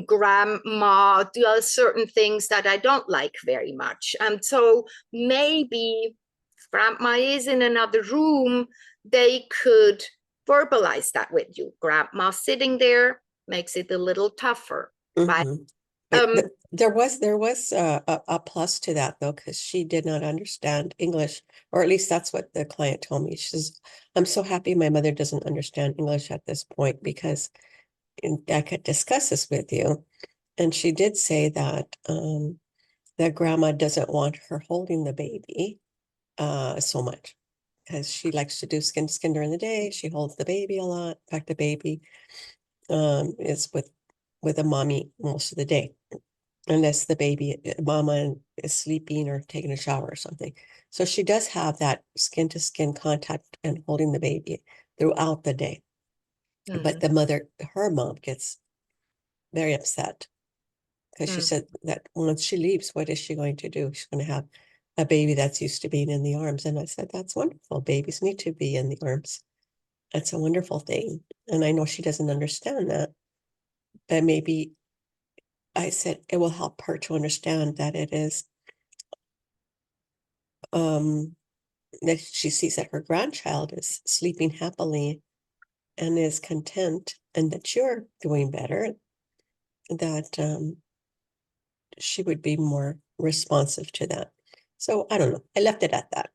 grandma does certain things that I don't like very much. And so maybe if grandma is in another room, they could verbalize that with you. Grandma sitting there makes it a little tougher, right? But there was a plus to that though, because she did not understand English, or at least that's what the client told me. She says, I'm so happy my mother doesn't understand English at this point, because I could discuss this with you. And she did say that that grandma doesn't want her holding the baby so much, because she likes to do skin to skin during the day. She holds the baby a lot. In fact, the baby is with a mommy most of the day, unless the baby, mama is sleeping or taking a shower or something. So she does have that skin to skin contact and holding the baby throughout the day. But the her mom gets very upset because she said that once she leaves, what is she going to do? She's going to have a baby that's used to being in the arms. And I said, that's wonderful. Babies need to be in the arms. That's a wonderful thing. And I know she doesn't understand that, but maybe I said it will help her to understand that it is that she sees that her grandchild is sleeping happily and is content, and that you're doing better, that she would be more responsive to that. So I don't know. I left it at that.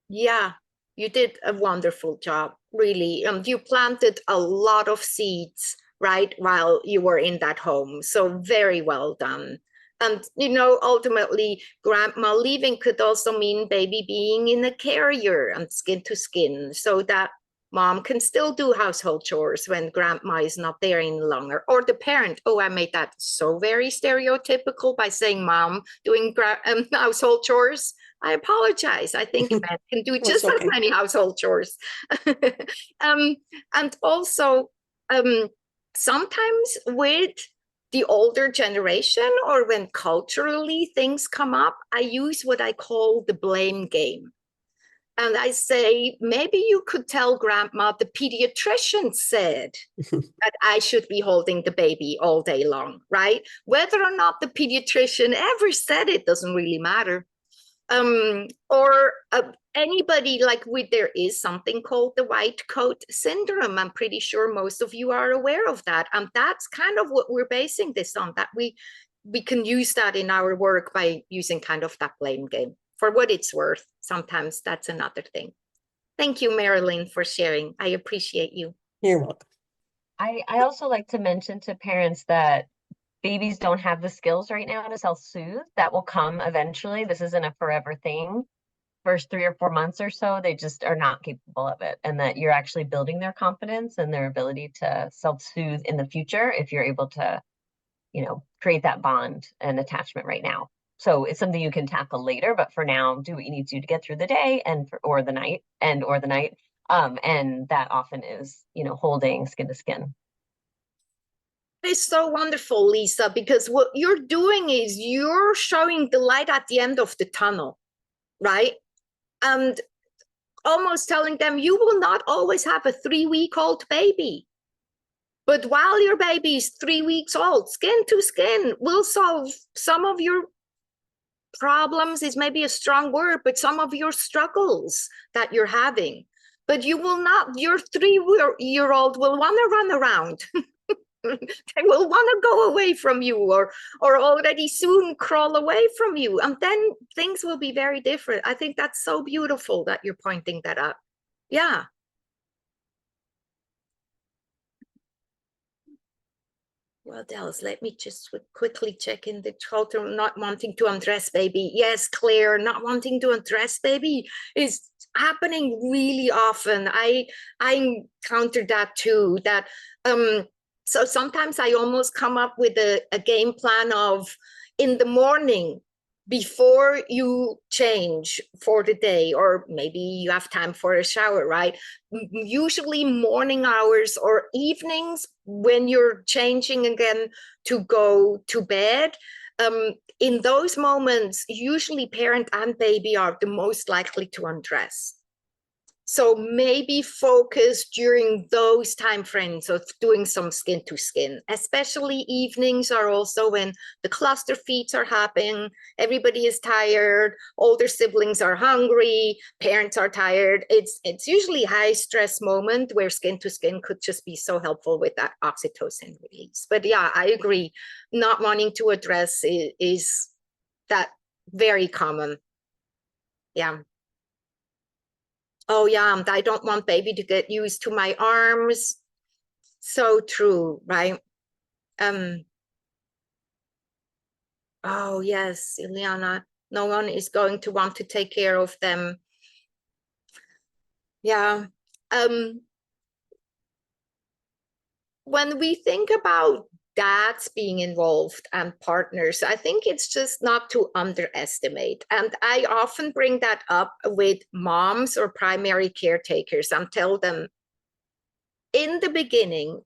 Yeah, you did a wonderful job, really. You planted a lot of seeds, right, while you were in that home. So very well done. And, you know, ultimately, grandma leaving could also mean baby being in a carrier and skin to skin, so that mom can still do household chores when grandma is not there any longer. Or the parent. Oh, I made that so very stereotypical by saying mom doing household chores. I apologize. I think men can do It's just as okay. many household chores. And also, sometimes with the older generation, or when culturally things come up, I use what I call the blame game. And I say, maybe you could tell grandma the pediatrician said that I should be holding the baby all day long, right? Whether or not the pediatrician ever said it doesn't really matter. Or anybody, like there is something called the white coat syndrome. I'm pretty sure most of you are aware of that. And that's kind of what we're basing this on, that we can use that in our work by using kind of that blame game. For what it's worth, sometimes that's another thing. Thank you, Marilyn, for sharing. I appreciate you. You're welcome. I also like to mention to parents that babies don't have the skills right now to self-soothe. That will come eventually. This isn't a forever thing. First 3 or 4 months or so, they just are not capable of it. And that you're actually building their confidence and their ability to self-soothe in the future if you're able to, you know, create that bond and attachment right now. So it's something you can tackle later, but for now, do what you need to get through the day or the night. And that often is, you know, holding skin to skin. It's so wonderful, Lisa, because what you're doing is you're showing the light at the end of the tunnel, right? And almost telling them you will not always have a 3-week-old baby. But while your baby is 3 weeks old, skin to skin will solve some of your problems, is maybe a strong word, but some of your struggles that you're having. But you will not, your 3-year-old will want to run around. They will want to go away from you, or already soon crawl away from you. And then things will be very different. I think that's so beautiful that you're pointing that out. Yeah. What else? Let me just quickly check in the total. Not wanting to undress baby. Yes, Claire, not wanting to undress baby is happening really often. I encountered that too. That so sometimes I almost come up with a game plan of, in the morning, before you change for the day, or maybe you have time for a shower, right? Usually morning hours or evenings when you're changing again to go to bed. In those moments, usually parent and baby are the most likely to undress. So maybe focus during those time frames of doing some skin to skin. Especially evenings are also when the cluster feeds are happening. Everybody is tired. Older siblings are hungry. Parents are tired. It's usually a high stress moment where skin to skin could just be so helpful with that oxytocin release. But yeah, I agree. Not wanting to address is that very common. Yeah. Oh yeah, I don't want baby to get used to my arms. So true, right? Oh yes, Ileana, no one is going to want to take care of them. Yeah. When we think about dads being involved and partners, I think it's just not to underestimate. And I often bring that up with moms or primary caretakers and tell them, in the beginning,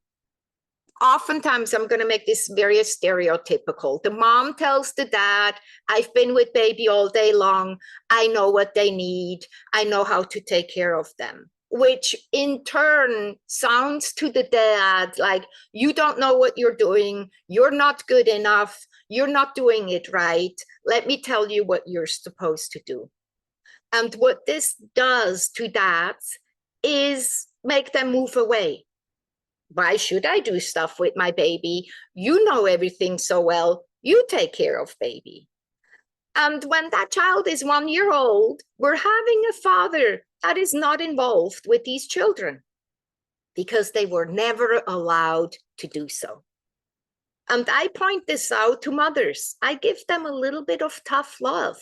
oftentimes I'm going to make this very stereotypical. The mom tells the dad, I've been with baby all day long. I know what they need. I know how to take care of them. Which in turn sounds to the dad like, you don't know what you're doing. You're not good enough. You're not doing it right. Let me tell you what you're supposed to do. And what this does to dads is make them move away. Why should I do stuff with my baby? You know everything so well. You take care of baby. And when that child is 1 year old, we're having a father that is not involved with these children because they were never allowed to do so. And I point this out to mothers. I give them a little bit of tough love.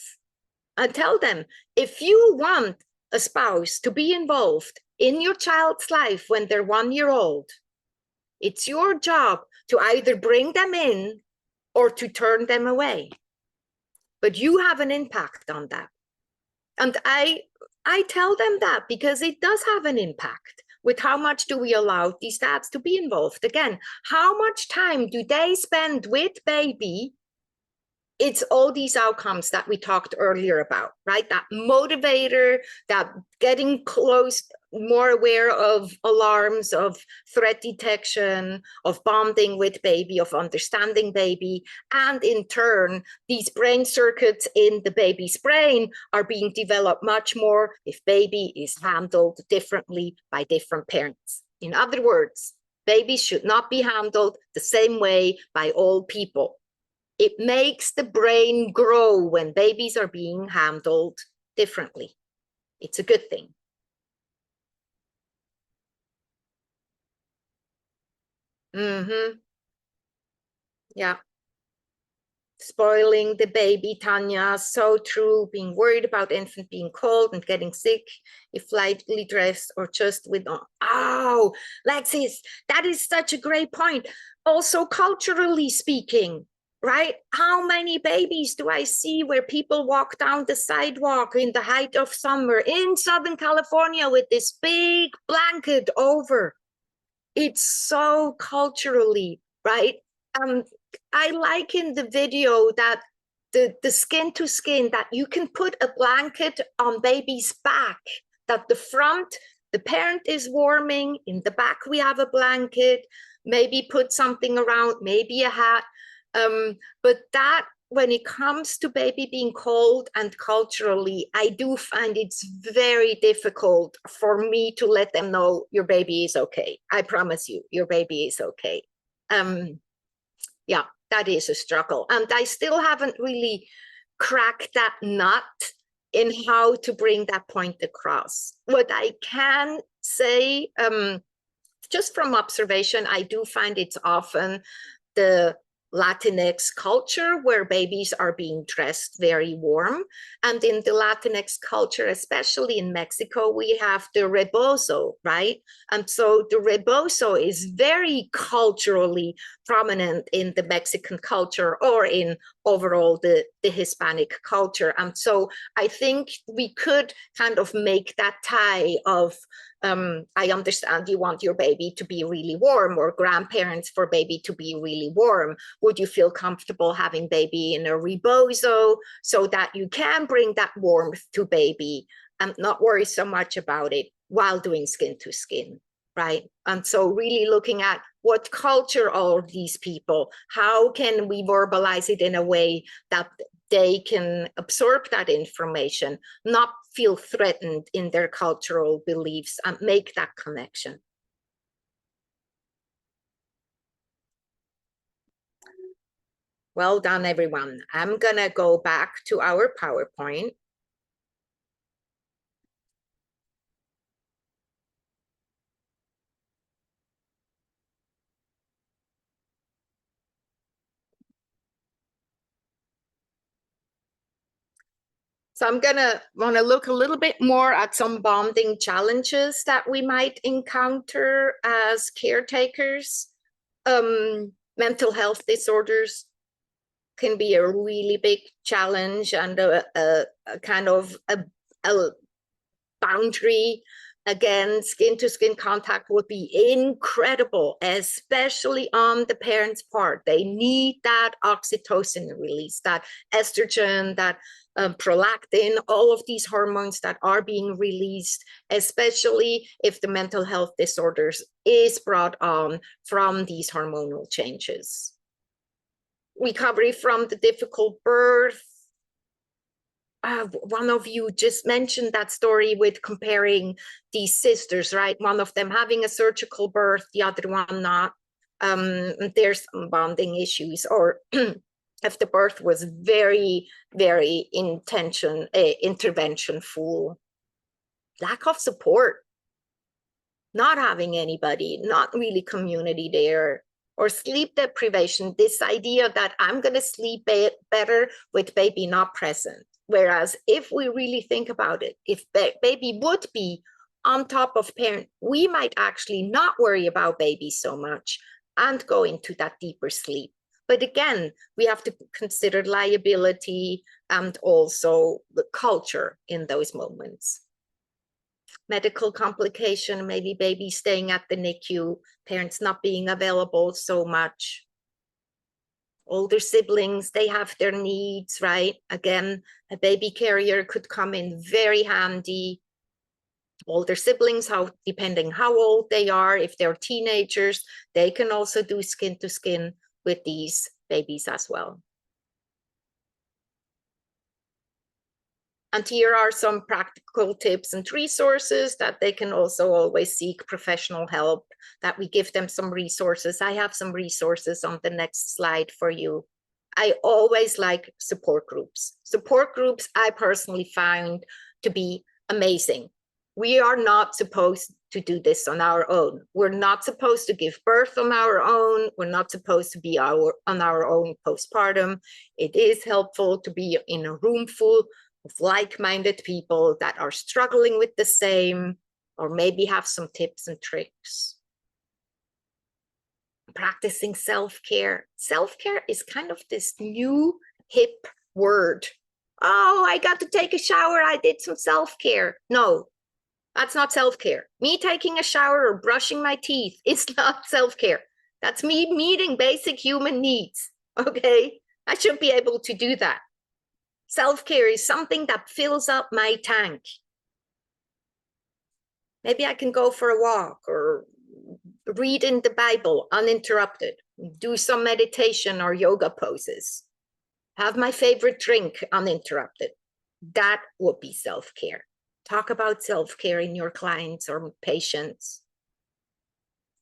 I tell them, if you want a spouse to be involved in your child's life when they're 1 year old, it's your job to either bring them in or to turn them away. But you have an impact on that. And I tell them that because it does have an impact with how much do we allow these dads to be involved. Again, how much time do they spend with baby? It's all these outcomes that we talked earlier about, right? That motivator, that getting close, more aware of alarms, of threat detection, of bonding with baby, of understanding baby. And in turn, these brain circuits in the baby's brain are being developed much more if baby is handled differently by different parents. In other words, babies should not be handled the same way by all people. It makes the brain grow when babies are being handled differently. It's a good thing. Yeah. Spoiling the baby, Tanya, so true. Being worried about infant being cold and getting sick if lightly dressed or just with, oh, Lexis, that is such a great point. Also, culturally speaking, right? How many babies do I see where people walk down the sidewalk in the height of summer in Southern California with this big blanket over? It's so culturally, right? I like in the video that the skin to skin, that you can put a blanket on baby's back, that the front, the parent is warming, in the back we have a blanket, maybe put something around, maybe a hat. But that, when it comes to baby being cold and culturally, I do find it's very difficult for me to let them know your baby is okay. I promise you, your baby is okay. Yeah, that is a struggle. And I still haven't really cracked that nut in how to bring that point across. What I can say, just from observation, I do find it's often the Latinx culture where babies are being dressed very warm. And in the Latinx culture, especially in Mexico, we have the rebozo, right? And so the rebozo is very culturally prominent in the Mexican culture or in overall the Hispanic culture. And so I think we could kind of make that tie of I understand you want your baby to be really warm, or grandparents for baby to be really warm. Would you feel comfortable having baby in a rebozo so that you can bring that warmth to baby and not worry so much about it while doing skin to skin, right? And so really looking at what culture are these people, how can we verbalize it in a way that they can absorb that information, not feel threatened in their cultural beliefs, and make that connection. Well done, everyone. I'm gonna go back to our PowerPoint. So I'm gonna wanna look a little bit more at some bonding challenges that we might encounter as caretakers. Mental health disorders can be a really big challenge and a kind of a boundary. Again, skin to skin contact would be incredible, especially on the parents' part. They need that oxytocin release, that estrogen, that prolactin, all of these hormones that are being released, especially if the mental health disorders is brought on from these hormonal changes. Recovery from the difficult birth, one of you just mentioned that story with comparing these sisters, right? One of them having a surgical birth, the other one not. There's some bonding issues, or if the birth was very, very intervention full. Lack of support, not having anybody, not really community there, or sleep deprivation, this idea that I'm going to sleep better with baby not present. Whereas if we really think about it, if baby would be on top of parent, we might actually not worry about baby so much and go into that deeper sleep. But again, we have to consider liability and also the culture in those moments. Medical complication, maybe baby staying at the NICU, parents not being available so much. Older siblings, they have their needs, right? Again, a baby carrier could come in very handy. Older siblings, depending how old they are, if they're teenagers, they can also do skin to skin with these babies as well. And here are some practical tips and resources that they can also always seek professional help, that we give them some resources. I have some resources on the next slide for you. I always like support groups. Support groups I personally find to be amazing. We are not supposed to do this on our own. We're not supposed to give birth on our own. We're not supposed to be on our own postpartum. It is helpful to be in a room full of like-minded people that are struggling with the same, or maybe have some tips and tricks. Practicing self-care. Self-care is kind of this new hip word. Oh, I got to take a shower, I did some self-care. No, that's not self-care. Me taking a shower or brushing my teeth is not self-care. That's me meeting basic human needs, okay? I should be able to do that. Self-care is something that fills up my tank. Maybe I can go for a walk or read in the Bible uninterrupted, do some meditation or yoga poses, have my favorite drink uninterrupted. That would be self-care. Talk about self-care in your clients or patients,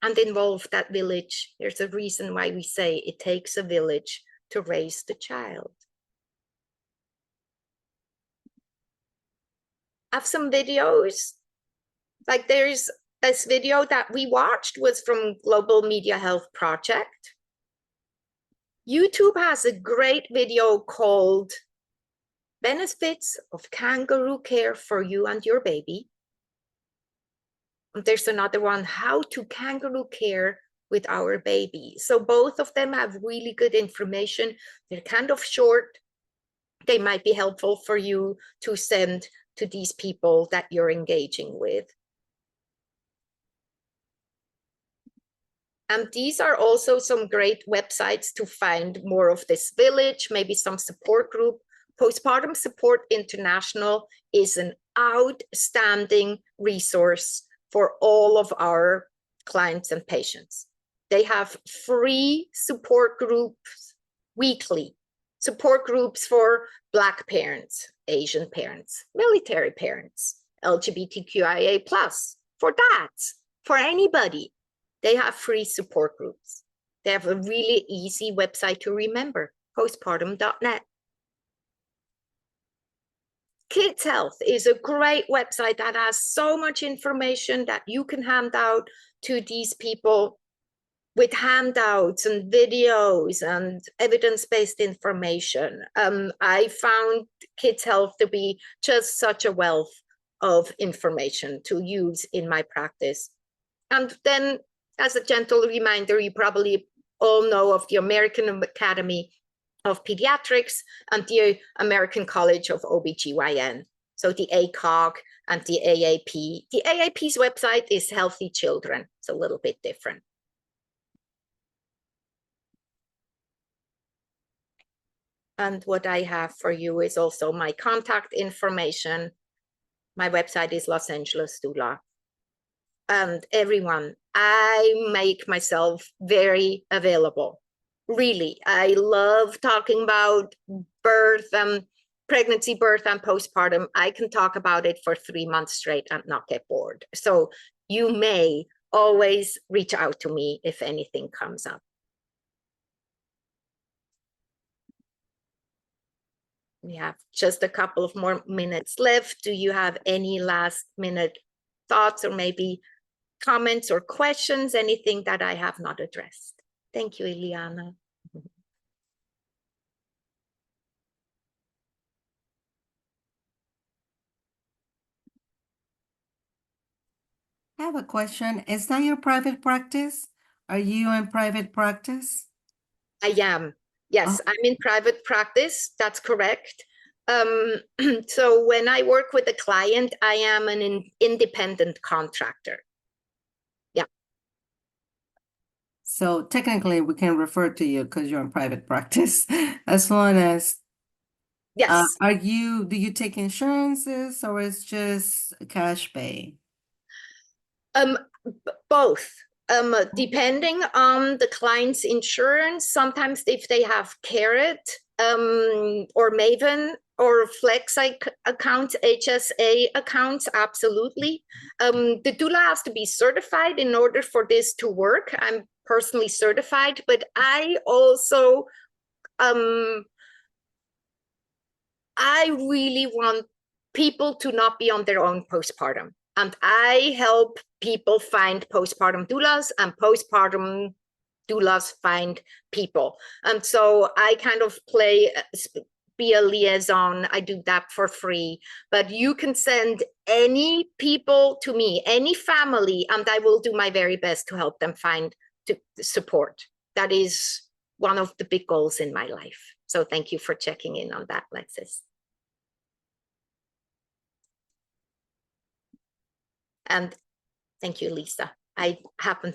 and involve that village. There's a reason why we say it takes a village to raise the child. Have some videos, like there's this video that we watched was from Global Media Health Project. YouTube has a great video called Benefits of Kangaroo Care for You and Your Baby. And there's another one, How to Kangaroo Care with Our Baby. So both of them have really good information. They're kind of short. They might be helpful for you to send to these people that you're engaging with. And these are also some great websites to find more of this village, maybe some support group. Postpartum Support International is an outstanding resource for all of our clients and patients. They have free support groups weekly, support groups for Black parents, Asian parents, military parents, LGBTQIA+, for dads, for anybody. They have free support groups. They have a really easy website to remember, postpartum.net. Kids Health is a great website that has so much information that you can hand out to these people with handouts and videos and evidence-based information. I found Kids Health to be just such a wealth of information to use in my practice. And then, as a gentle reminder, you probably all know of the American Academy of Pediatrics and the American College of OBGYN. So the ACOG and the AAP. The AAP's website is Healthy Children. It's a little bit different. And what I have for you is also my contact information. My website is Los Angeles Doula. And everyone, I make myself very available. Really, I love talking about birth and pregnancy, birth, and postpartum, I can talk about it for 3 months straight and not get bored. So you may always reach out to me if anything comes up. We have just a couple of more minutes left. Do you have any last minute thoughts or maybe comments or questions, anything that I have not addressed? Thank you, Ileana. I have a question. Is that your private practice? Are you in private practice? I am. Yes, I'm in private practice. That's correct. So when I work with a client, I am an independent contractor. Yeah. So technically we can refer to you because you're in private practice as long as Yes. do you take insurances or it's just cash pay? Both. Depending on the client's insurance, sometimes if they have Carrot or Maven or Flex accounts, HSA accounts, absolutely. The doula has to be certified in order for this to work. I'm personally certified, but I also I really want people to not be on their own postpartum. And I help people find postpartum doulas, and postpartum doulas find people. And so I kind of be a liaison. I do that for free. But you can send any people to me, any family, and I will do my very best to help them find support. That is one of the big goals in my life. So thank you for checking in on that, Lexis. And thank you, Lisa. I happen